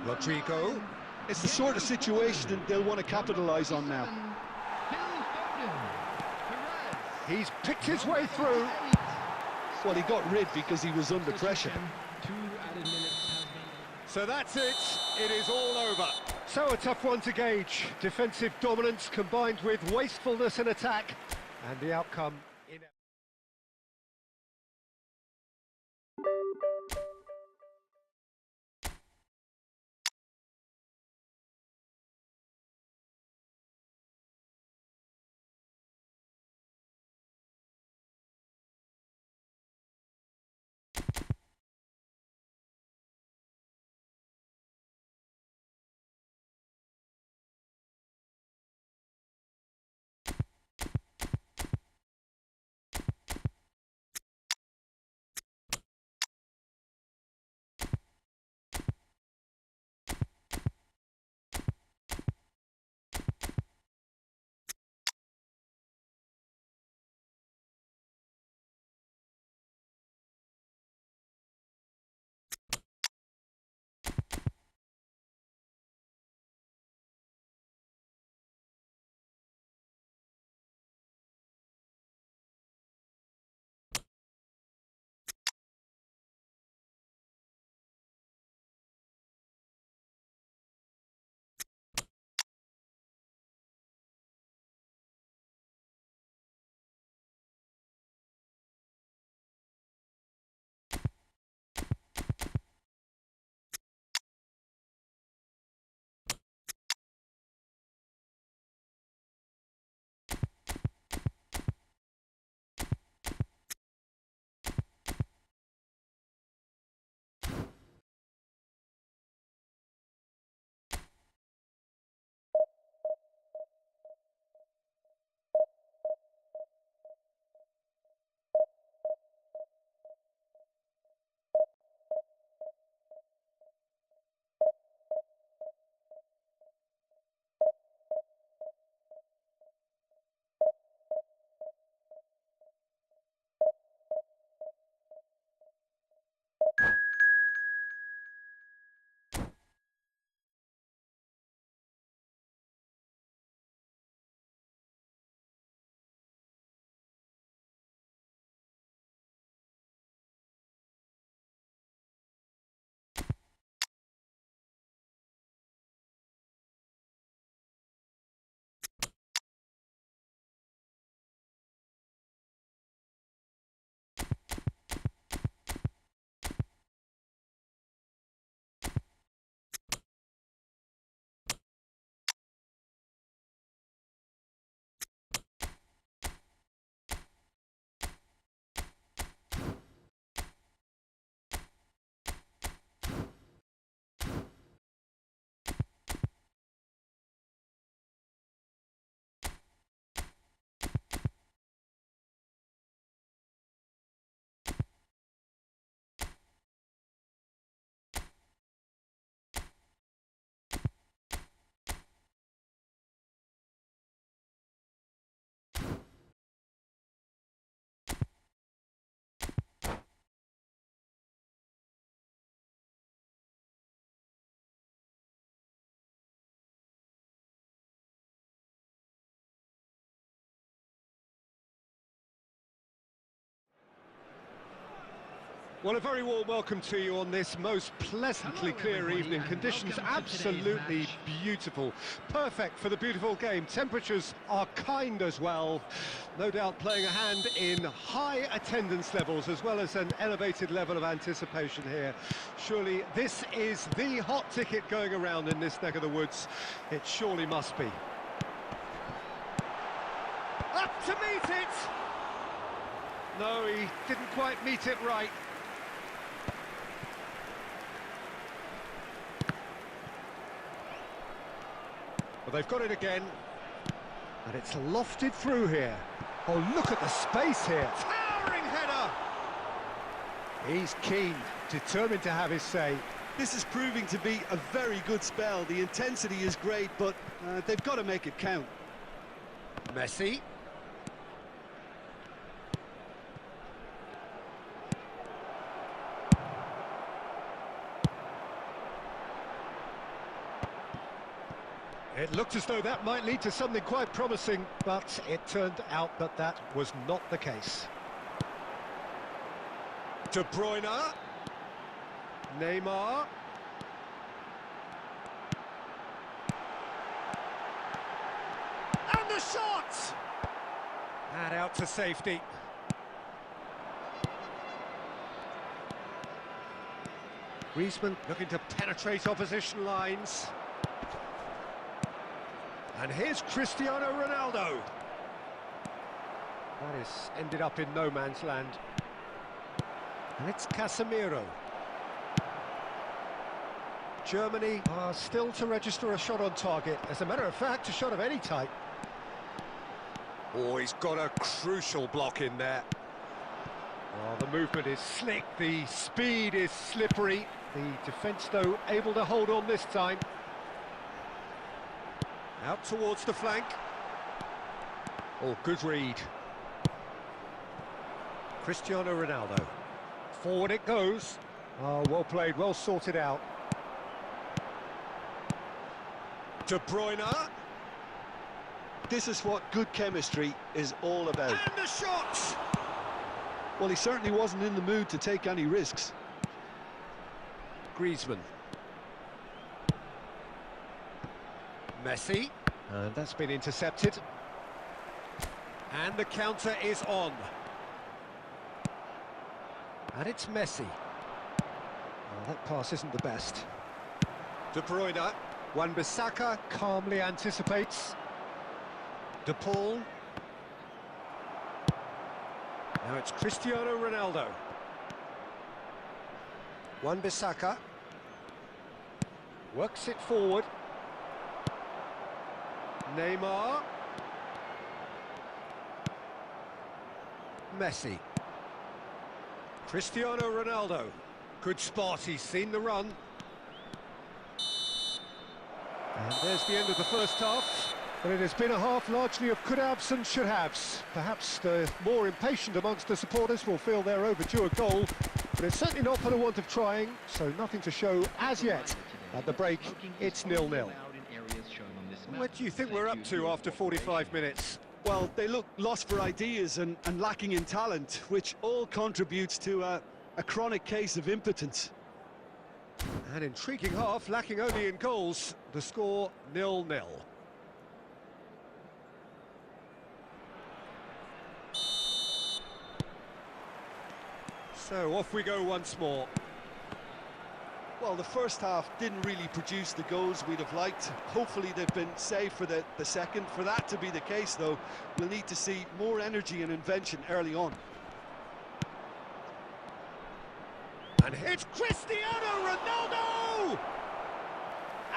Rodrigo. It's the sort of situation they'll want to capitalise on now. He's picked his way through. Well, he got rid because he was under pressure. So that's it. It is all over. So a tough one to gauge. Defensive dominance combined with wastefulness in attack. And the outcome in... Well, a very warm welcome to you on this most pleasantly clear evening. Conditions absolutely beautiful. Perfect for the beautiful game. Temperatures are kind as well. No doubt playing a hand in high attendance levels as well as an elevated level of anticipation here. Surely this is the hot ticket going around in this neck of the woods. It surely must be. Up to meet it! No, he didn't quite meet it right. Well, they've got it again, and it's lofted through here. Oh, look at the space here. Towering header! He's keen, determined to have his say. This is proving to be a very good spell. The intensity is great, but they've got to make it count. Messi. It looked as though that might lead to something quite promising, but it turned out that that was not the case. De Bruyne. Neymar. And the shot! And out to safety. Griezmann looking to penetrate opposition lines. And here's Cristiano Ronaldo. That is ended up in no man's land. And it's Casemiro. Germany are still to register a shot on target. As a matter of fact, a shot of any type. Oh, he's got a crucial block in there. Oh, the movement is slick, the speed is slippery. The defence, though, able to hold on this time. Out towards the flank. Oh, good read. Cristiano Ronaldo. Forward it goes. Oh, well played, well sorted out. De Bruyne. This is what good chemistry is all about. And the shot! Well, he certainly wasn't in the mood to take any risks. Griezmann. Messi. And that's been intercepted. And the counter is on. And it's Messi. Oh, that pass isn't the best. De Bruyne. Wan-Bissaka calmly anticipates. De Paul. Now it's Cristiano Ronaldo. Wan-Bissaka. Works it forward. Neymar. Messi. Cristiano Ronaldo. Good spot, he's seen the run. And there's the end of the first half. But it has been a half largely of could-haves and should-haves. Perhaps the more impatient amongst the supporters will feel they're overdue a goal. But it's certainly not for the want of trying, so nothing to show as yet. At the break, it's 0-0. What do you think we're up to after 45 minutes? Well, they look lost for ideas and lacking in talent, which all contributes to a chronic case of impotence. An intriguing half, lacking only in goals. The score 0-0. So off we go once more. Well, the first half didn't really produce the goals we'd have liked. Hopefully they've been saved for the second. For that to be the case, though, we'll need to see more energy and invention early on. And it's Cristiano Ronaldo!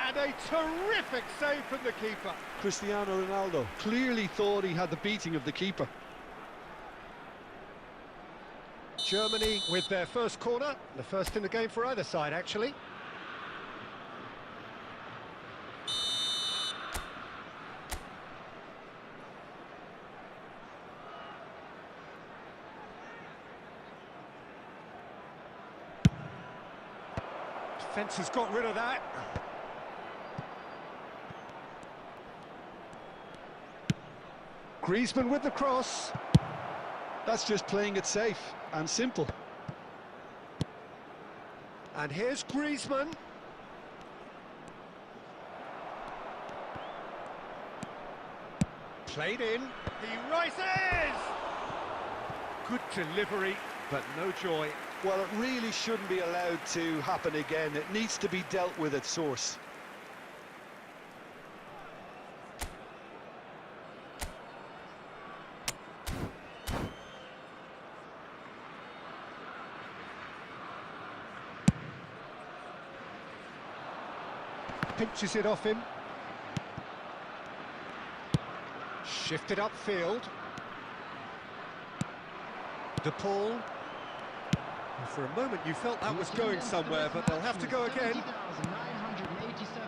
And a terrific save from the keeper. Cristiano Ronaldo clearly thought he had the beating of the keeper. Germany with their first corner, the first in the game for either side, actually. Defence has got rid of that. Griezmann with the cross. That's just playing it safe and simple. And here's Griezmann. Played in. He rises! Good delivery, but no joy. Well, it really shouldn't be allowed to happen again. It needs to be dealt with at source. Pinches it off him. Shifted upfield. De Paul. For a moment you felt that was going somewhere, but they'll have to go again. 987.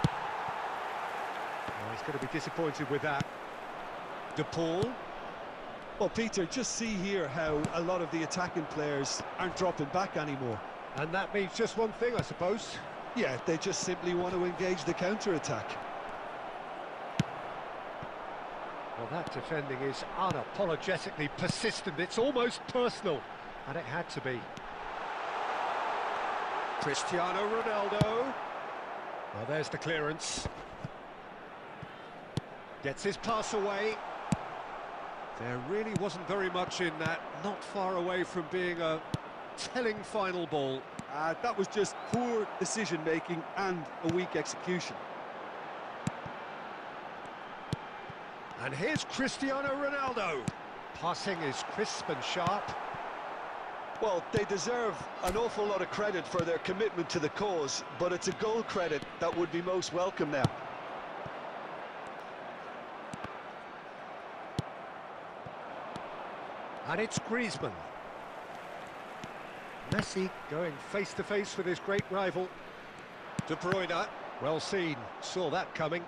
Oh, he's going to be disappointed with that. De Paul. Well, Peter, just see here how a lot of the attacking players aren't dropping back anymore. And that means just one thing, I suppose. Yeah, they just simply want to engage the counter-attack. Well, that defending is unapologetically persistent. It's almost personal, and it had to be. Cristiano Ronaldo. Well, there's the clearance. Gets his pass away. There really wasn't very much in that, not far away from being a telling final ball. That was just poor decision-making and a weak execution. And here's Cristiano Ronaldo. Passing is crisp and sharp. Well, they deserve an awful lot of credit for their commitment to the cause, but it's a goal credit that would be most welcome now. And it's Griezmann. Messi going face-to-face with his great rival. De Bruyne, well seen, saw that coming.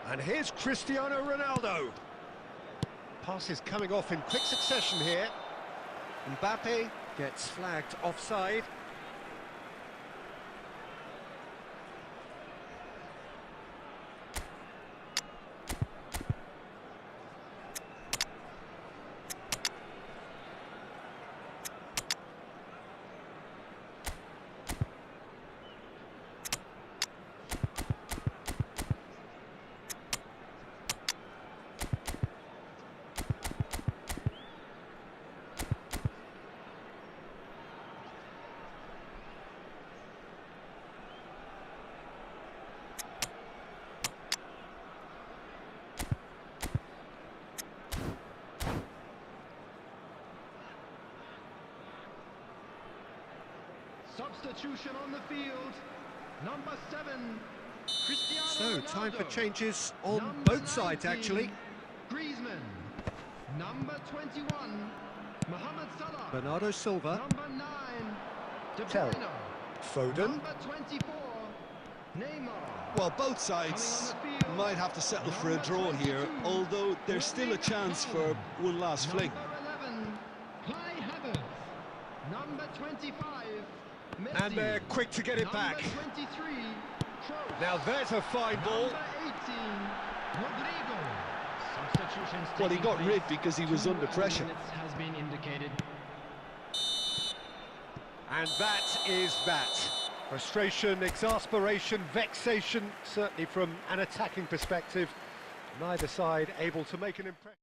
And here's Cristiano Ronaldo. Passes coming off in quick succession here. Mbappe gets flagged offside. Substitution on the field. Number 7, Cristiano So, Ronaldo. time for changes on Number both sides, 19, actually. Griezmann. Number 21, Mohamed Salah. Bernardo Silva. Number 9, De Tell. Bruyne. Foden. Number 24, Neymar. Well, both sides might have to settle for a draw here, although there's still a chance for one last fling. Number 11, Kai Havertz. Number 25, Messi. And they're quick to get it back. Number 23, Kroos. Now there's a fine ball. Number 18, Rodrigo. Substitutions Well, he taking got place. rid because he was 2 under pressure. minutes has been indicated. And that is that. Frustration, exasperation, vexation, certainly from an attacking perspective. Neither side able to make an impression.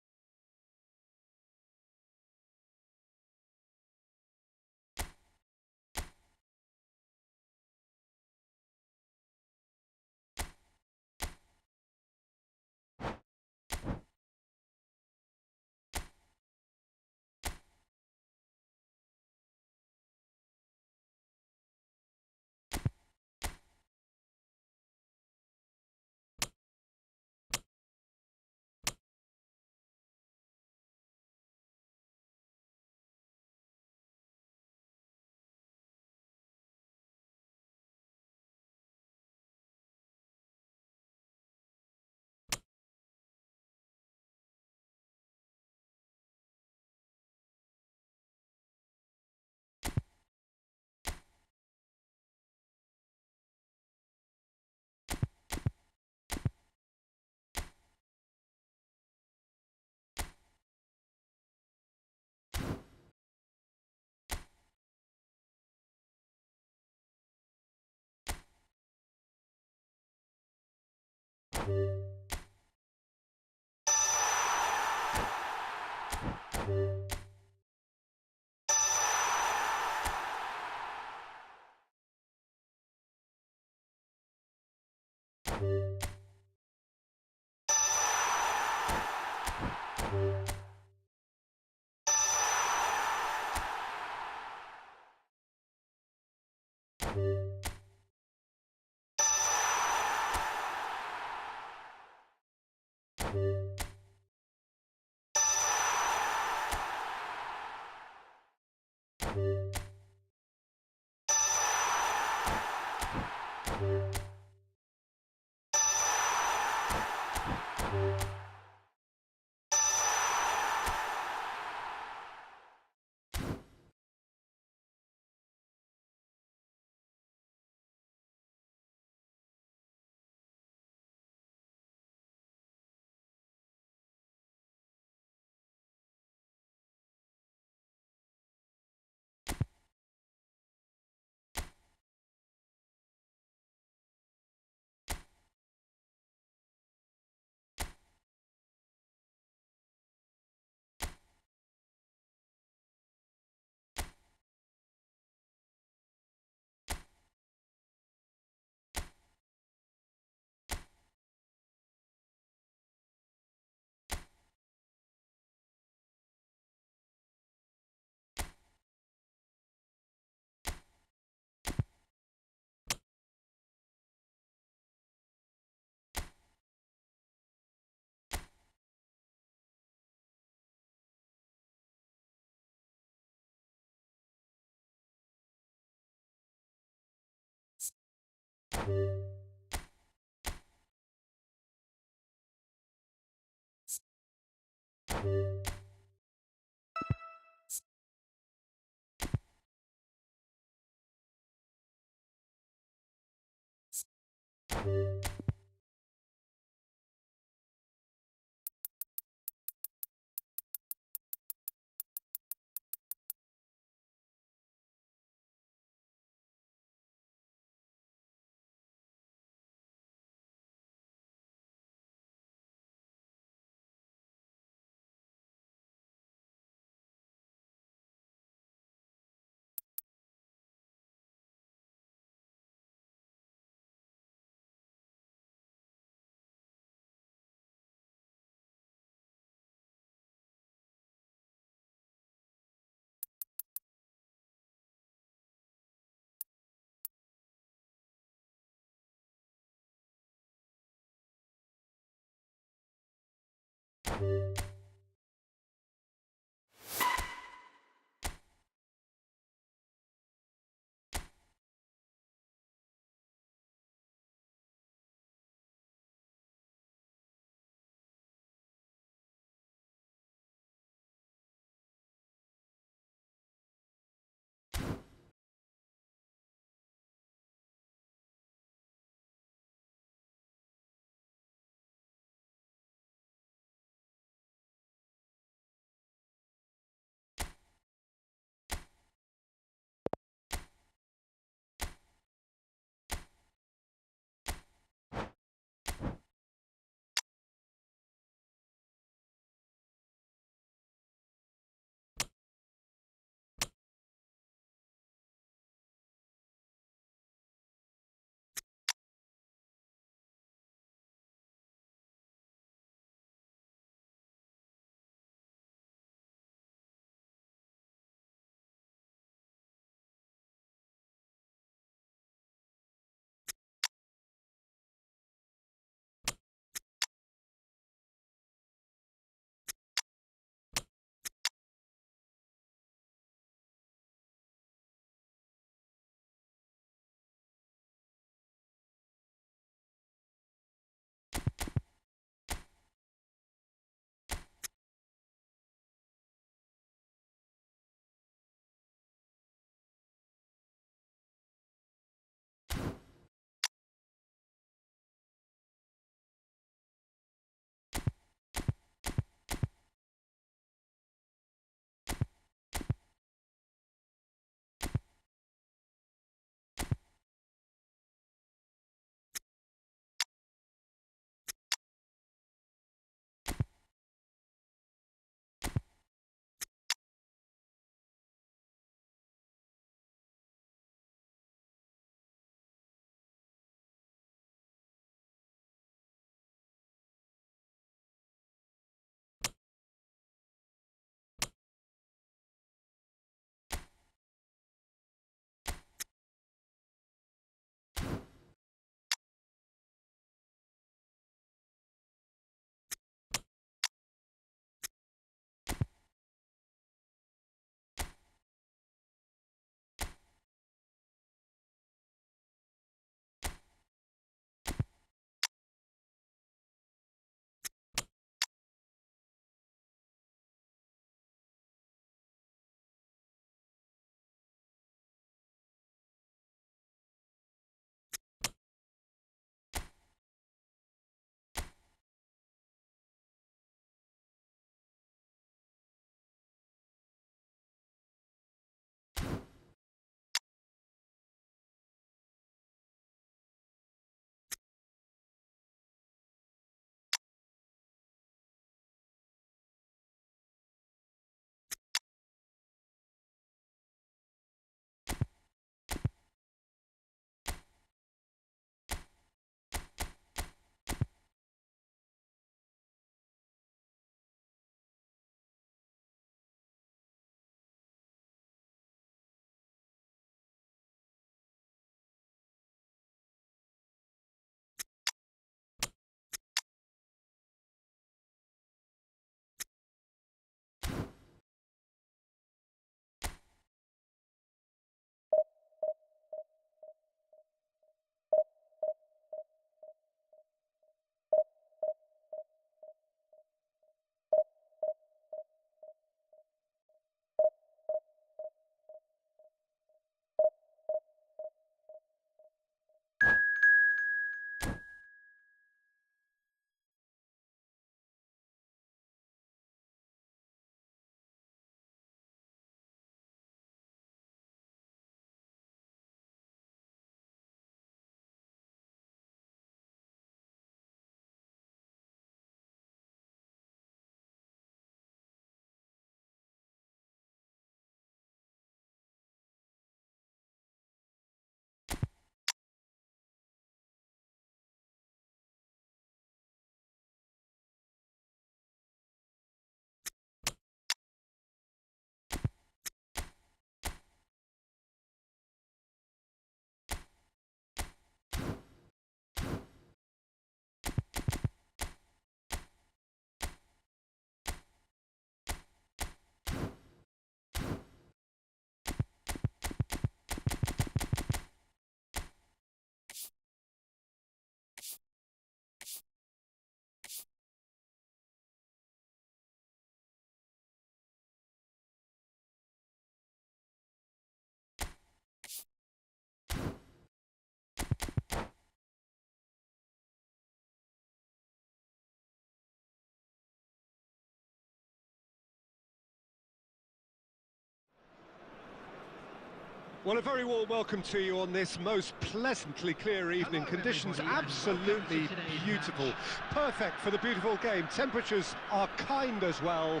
Well, a very warm welcome to you on this most pleasantly clear evening. Hello, Conditions everybody, and absolutely welcome to today's beautiful. match. Perfect for the beautiful game. Temperatures are kind as well.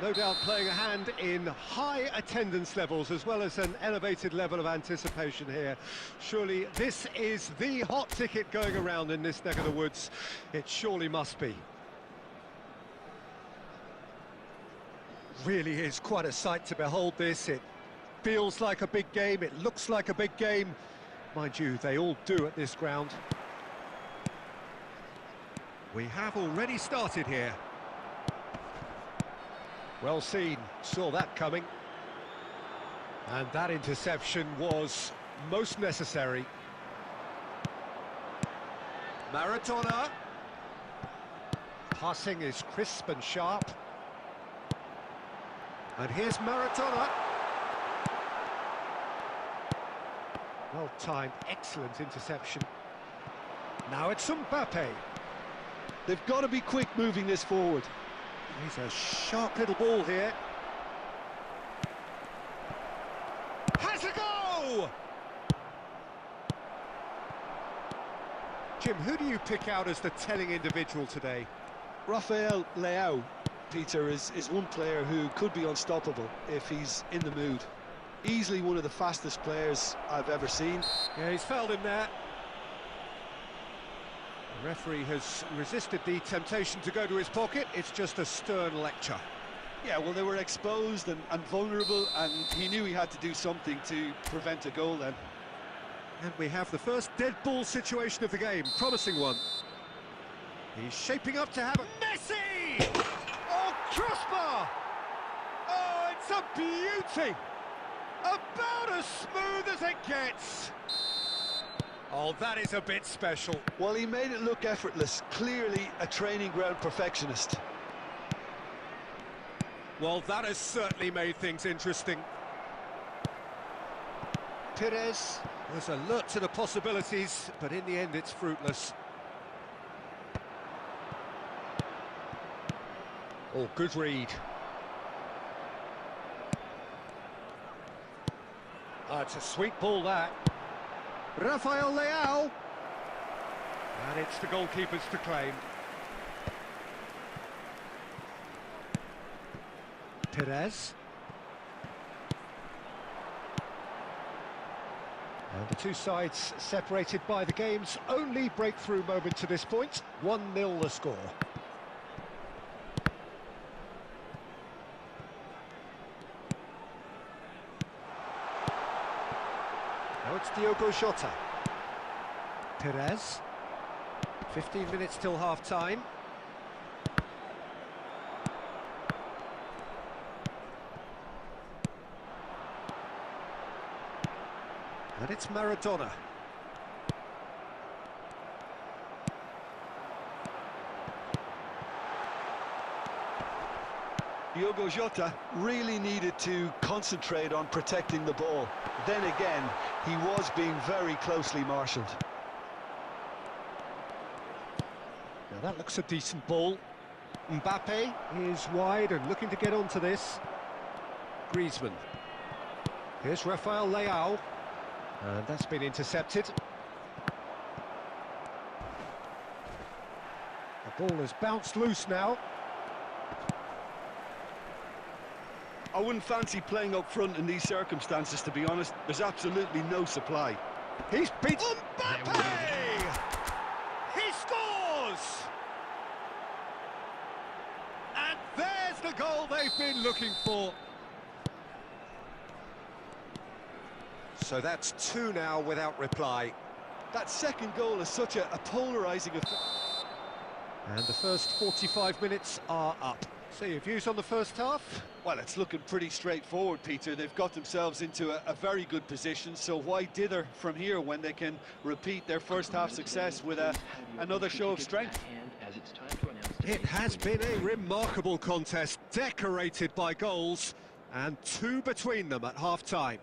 No doubt playing a hand in high attendance levels as well as an elevated level of anticipation here. Surely this is the hot ticket going around in this neck of the woods. It surely must be. Really is quite a sight to behold this. It feels like a big game, it looks like a big game. Mind you, they all do at this ground. We have already started here. Well seen, saw that coming. And that interception was most necessary. Maradona. Passing is crisp and sharp. And here's Maradona. Well timed, excellent interception. Now it's Mbappe. They've got to be quick moving this forward. He's a sharp little ball here. Has a go! Jim, who do you pick out as the telling individual today? Rafael Leao, Peter, is one player who could be unstoppable if he's in the mood. Easily one of the fastest players I've ever seen. Yeah, he's fouled him there. The referee has resisted the temptation to go to his pocket. It's just a stern lecture. Yeah, well, they were exposed and vulnerable, and he knew he had to do something to prevent a goal then. And we have the first dead ball situation of the game. Promising one. He's shaping up to have a... Messi! Oh, crossbar! Oh, it's a beauty! About as smooth as it gets. Oh, that is a bit special. Well, he made it look effortless. Clearly a training ground perfectionist. Well, that has certainly made things interesting. Perez was alert to the possibilities, but in the end it's fruitless. Oh, good read. Oh, it's a sweet ball, that. Rafael Leao. And it's the goalkeepers to claim. Perez. And the two sides separated by the game's only breakthrough moment to this point. 1-0 the score. Now it's Diogo Jota. Perez. 15 minutes till half-time. And it's Maradona. Diogo Jota really needed to concentrate on protecting the ball. Then again, he was being very closely marshalled. Now that looks a decent ball. Mbappe is wide and looking to get onto this. Griezmann. Here's Rafael Leao. And that's been intercepted. The ball has bounced loose now. I wouldn't fancy playing up front in these circumstances, to be honest. There's absolutely no supply. He's beat Mbappe! He scores! And there's the goal they've been looking for. So that's two now without reply. That second goal is such a polarising effect. And the first 45 minutes are up. So your views on the first half? Well, it's looking pretty straightforward, Peter. They've got themselves into a very good position, so why dither from here when they can repeat their first half success with another show of strength? It has been a remarkable contest, decorated by goals, and two between them at half-time.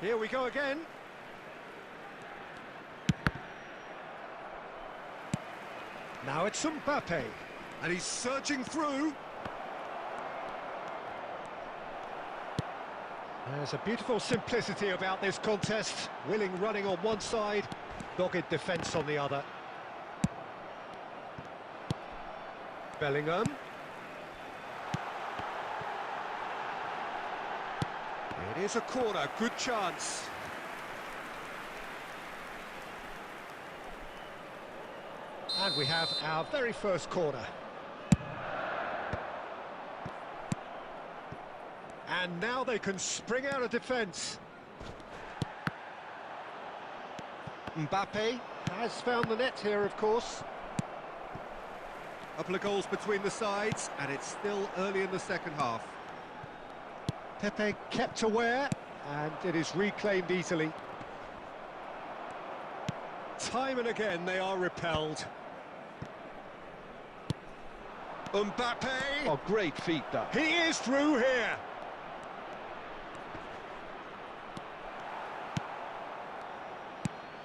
Here we go again. Now it's Mbappe, and he's surging through. There's a beautiful simplicity about this contest. Willing running on one side, dogged defence on the other. Bellingham. It is a corner, good chance. And we have our very first corner. And now they can spring out of defence. Mbappe has found the net here, of course. A couple of goals between the sides, and it's still early in the second half. Pepe kept aware, and it is reclaimed easily. Time and again they are repelled. Mbappe! Oh, great feat, that. He is through here!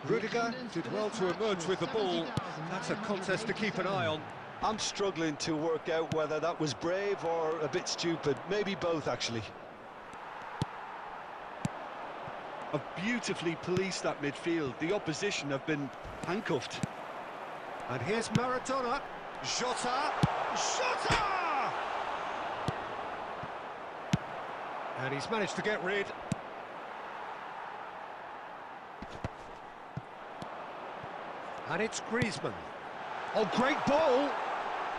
Rudiger did well to emerge with the ball. That's a contest to keep an eye on. I'm struggling to work out whether that was brave or a bit stupid. Maybe both, actually. Have beautifully policed that midfield. The opposition have been handcuffed. And here's Maradona. Jota! Jota! And he's managed to get rid. And it's Griezmann. Oh, great ball!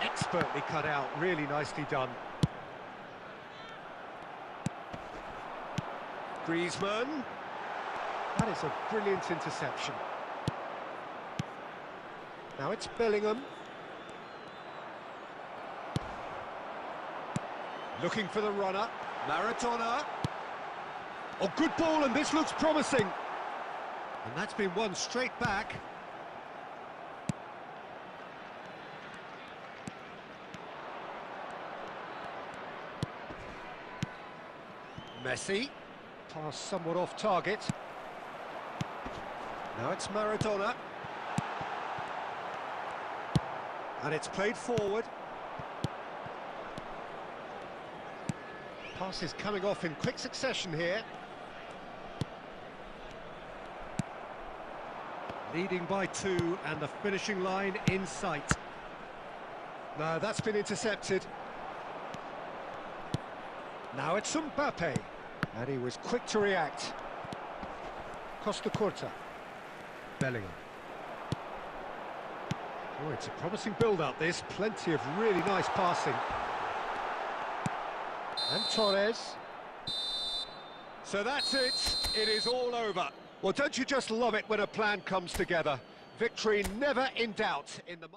Expertly cut out, really nicely done. Griezmann. That is a brilliant interception. Now it's Bellingham. Looking for the runner. Maradona. Oh, good ball, and this looks promising. And that's been won straight back. Messi. Pass somewhat off target. Now it's Maradona. And it's played forward. Pass is coming off in quick succession here. Leading by 2 and the finishing line in sight. No, that's been intercepted. Now it's Mbappe. And he was quick to react. Costa Curta. Bellingham. Oh, it's a promising build-up, this. Plenty of really nice passing. And Torres. So that's it. It is all over. Well, don't you just love it when a plan comes together? Victory never in doubt in the...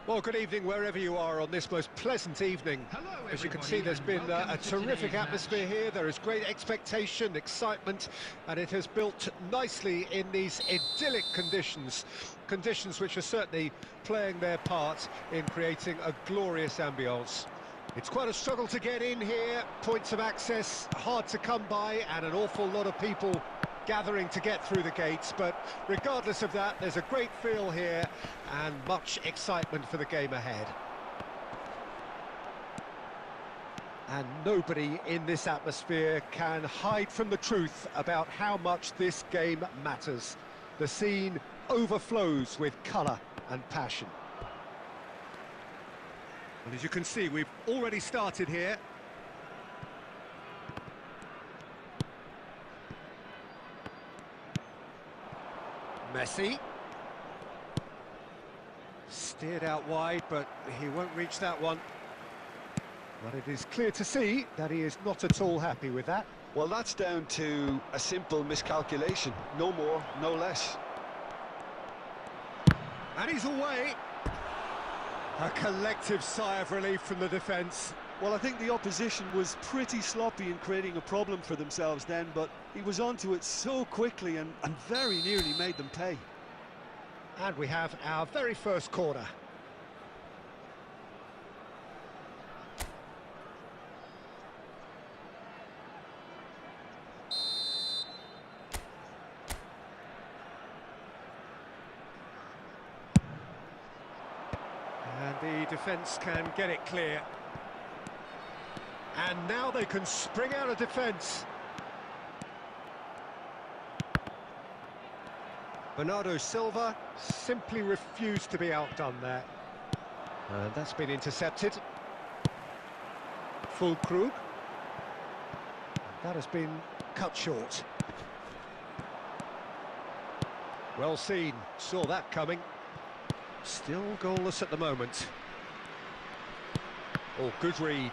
Well, good evening wherever you are on this most pleasant evening. Hello, As you can everybody, see, there's and been welcome a to terrific today's atmosphere here. There is great expectation, excitement, and it has built nicely in these idyllic conditions. Conditions which are certainly playing their part in creating a glorious ambience. It's quite a struggle to get in here, points of access hard to come by, and an awful lot of people gathering to get through the gates, but regardless of that, there's a great feel here and much excitement for the game ahead. And nobody in this atmosphere can hide from the truth about how much this game matters. The scene overflows with colour and passion. And as you can see, we've already started here. Messi. Steered out wide, but he won't reach that one. But it is clear to see that he is not at all happy with that. Well, that's down to a simple miscalculation. No more, no less. And he's away. A collective sigh of relief from the defence. Well, I think the opposition was pretty sloppy in creating a problem for themselves then, but he was onto it so quickly and very nearly made them pay. And we have our very first corner. And the defence can get it clear. And now they can spring out of defence. Bernardo Silva simply refused to be outdone there. And that's been intercepted. Fulkrug. That has been cut short. Well seen, saw that coming. Still goalless at the moment. Oh, good read.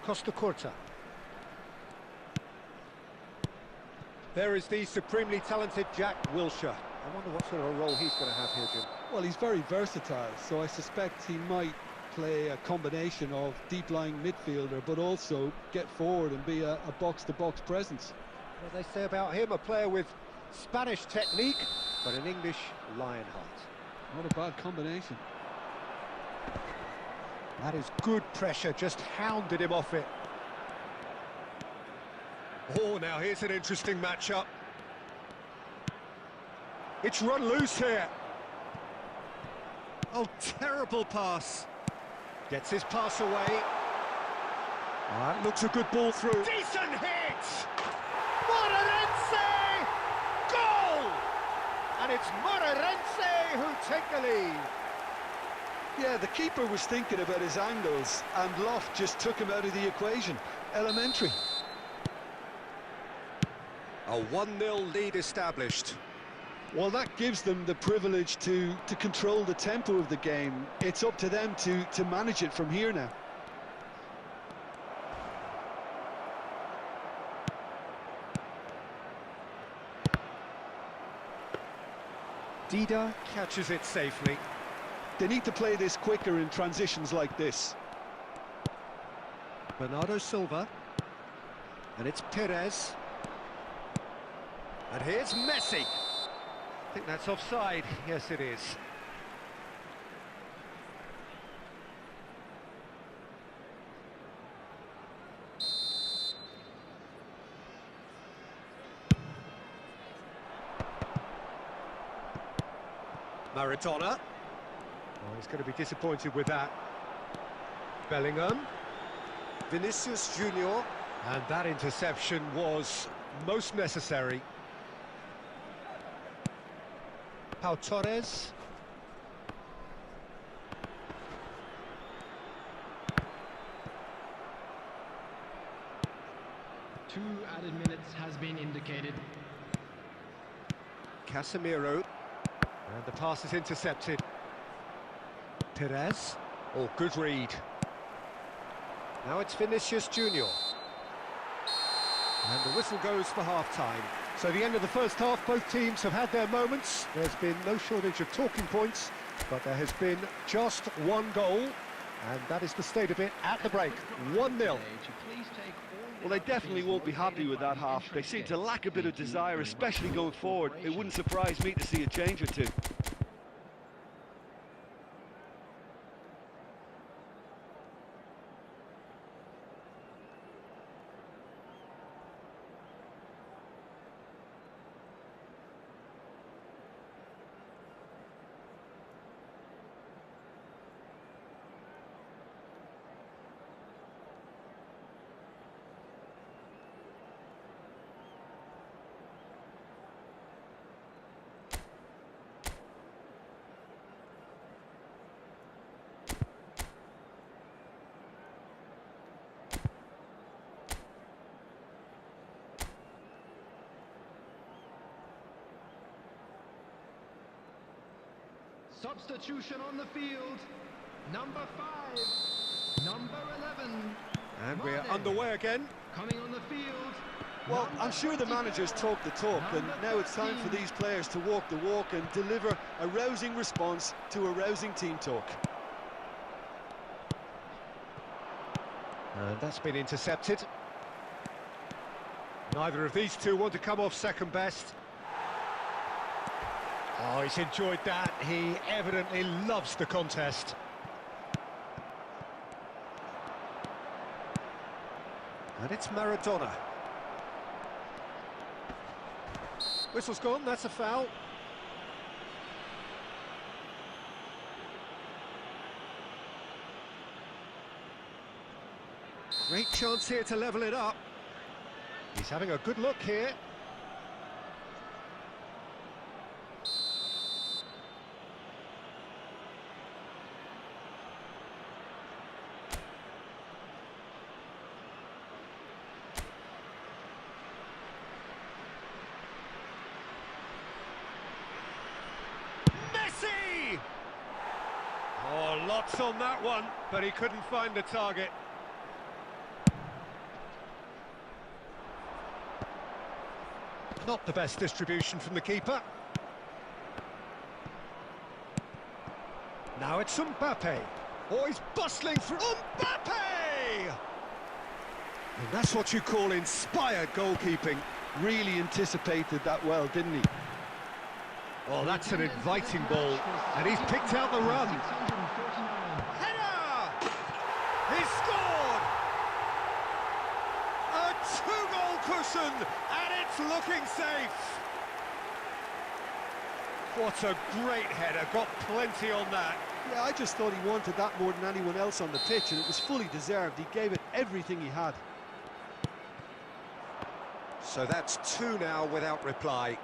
Costa Curta. There is the supremely talented Jack Wilshere. I wonder what sort of a role he's going to have here, Jim. Well, he's very versatile, so I suspect he might play a combination of deep-lying midfielder, but also get forward and be a box-to-box presence. What they say about him, a player with Spanish technique, but an English lion heart. Not a bad combination. That is good pressure, just hounded him off it. Oh, now here's an interesting matchup. It's run loose here. Oh, terrible pass. Gets his pass away. That looks a good ball through. Decent hit! Moreirense! Goal! And it's Moreirense who take the lead. Yeah, the keeper was thinking about his angles, and Loft just took him out of the equation. Elementary. A 1-0 lead established. Well, that gives them the privilege to control the tempo of the game. It's up to them to manage it from here now. Dida catches it safely. They need to play this quicker in transitions like this. Bernardo Silva. And it's Perez. And here's Messi. I think that's offside. Yes, it is. Maradona. Oh, he's going to be disappointed with that. Bellingham. Vinicius Junior. And that interception was most necessary. Pau Torres. Two added minutes has been indicated. Casemiro. And the pass is intercepted. Perez. Oh, good read. Now it's Vinicius Junior. And the whistle goes for half-time. So the end of the first half, both teams have had their moments. There's been no shortage of talking points, but there has been just one goal, and that is the state of it at the break. 1-0. Well, they definitely won't be happy with that half. They seem to lack a bit of desire, especially going forward. It wouldn't surprise me to see a change or two. Substitution on the field. Number 5. Number 11. And we're underway again. Coming on the field. Well, I'm sure the managers talk the talk, and now it's time for these players to walk the walk and deliver a rousing response to a rousing team talk. And that's been intercepted. Neither of these two want to come off second best. Oh, he's enjoyed that. He evidently loves the contest. And it's Maradona. Whistle's gone, that's a foul. Great chance here to level it up. He's having a good look here. Oh, lots on that one, but he couldn't find the target. Not the best distribution from the keeper. Now it's Mbappe. Oh, he's bustling through. Mbappe! And that's what you call inspired goalkeeping. Really anticipated that well, didn't he? Oh, that's an inviting ball, and he's picked out the run. Header! He's scored! A two-goal cushion, and it's looking safe. What a great header, got plenty on that. Yeah, I just thought he wanted that more than anyone else on the pitch, and it was fully deserved. He gave it everything he had. So that's 2 now without reply.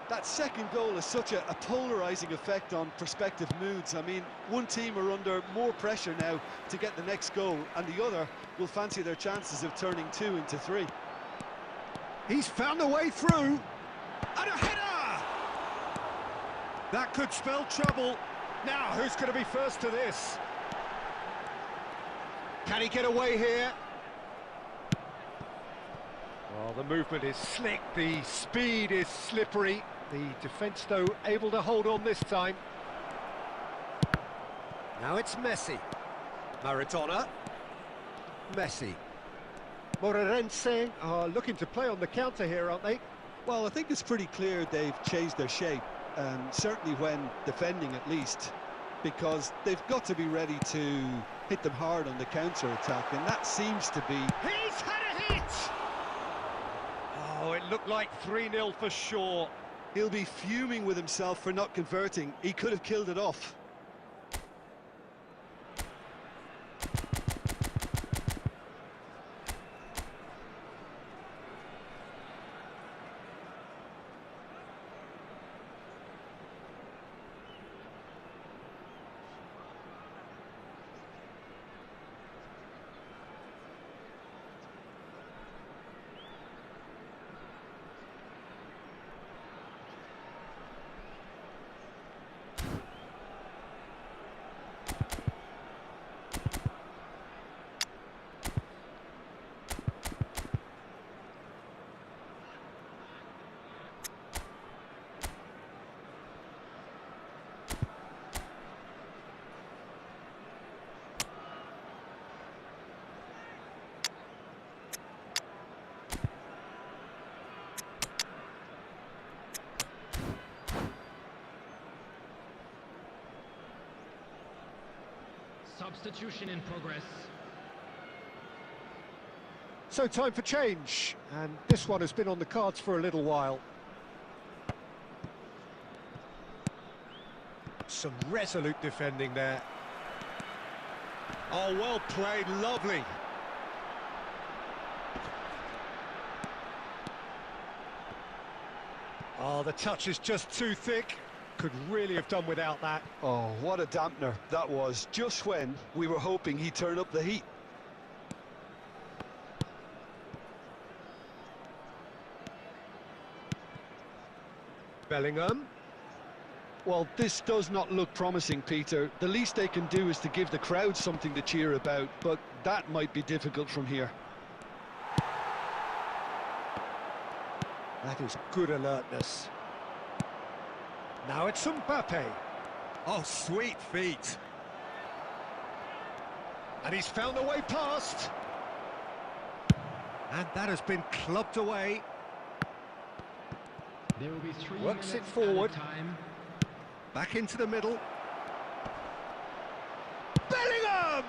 That second goal has such a polarising effect on prospective moods. I mean, one team are under more pressure now to get the next goal, and the other will fancy their chances of turning 2 into 3. He's found a way through, and a header! That could spell trouble. Now, who's going to be first to this? Can he get away here? Well, the movement is slick, the speed is slippery. The defence, though, able to hold on this time. Now it's Messi. Maradona. Messi. Moreirense are looking to play on the counter here, aren't they? Well, I think it's pretty clear they've changed their shape, certainly when defending at least, because they've got to be ready to hit them hard on the counter-attack, and that seems to be... He's had a hit! Oh, it looked like 3-0 for sure. He'll be fuming with himself for not converting. He could have killed it off. Substitution in progress. So time for change, and this one has been on the cards for a little while. Some resolute defending there. Oh, well played, lovely. Oh, the touch is just too thick. Could really have done without that. Oh, what a dampener that was, just when we were hoping he'd turn up the heat. Bellingham. Well, this does not look promising, Peter. The least they can do is to give the crowd something to cheer about, but that might be difficult from here. That is good alertness. Now it's Mbappe. Oh, sweet feet. And he's found a way past. And that has been clubbed away. There will be 3 Works it minutes forward. added time. Back into the middle. Bellingham!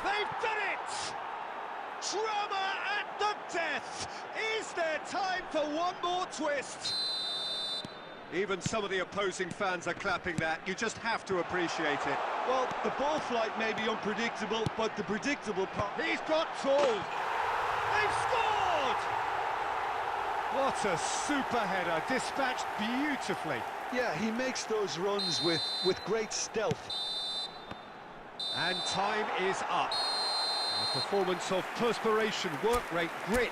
They've done it! Drama at the death! Is there time for one more twist? Even some of the opposing fans are clapping that. You just have to appreciate it. Well, the ball flight may be unpredictable, but the predictable part... He's got goal! They've scored! What a super header, dispatched beautifully. Yeah, he makes those runs with great stealth. And time is up. A performance of perspiration, work rate, grit,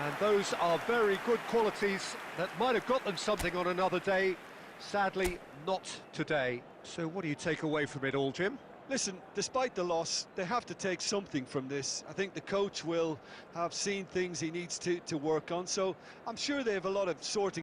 and those are very good qualities that might have got them something on another day. Sadly, not today. So what do you take away from it all, Jim? Listen, despite the loss, they have to take something from this. I think the coach will have seen things he needs to work on, so I'm sure they have a lot of sorting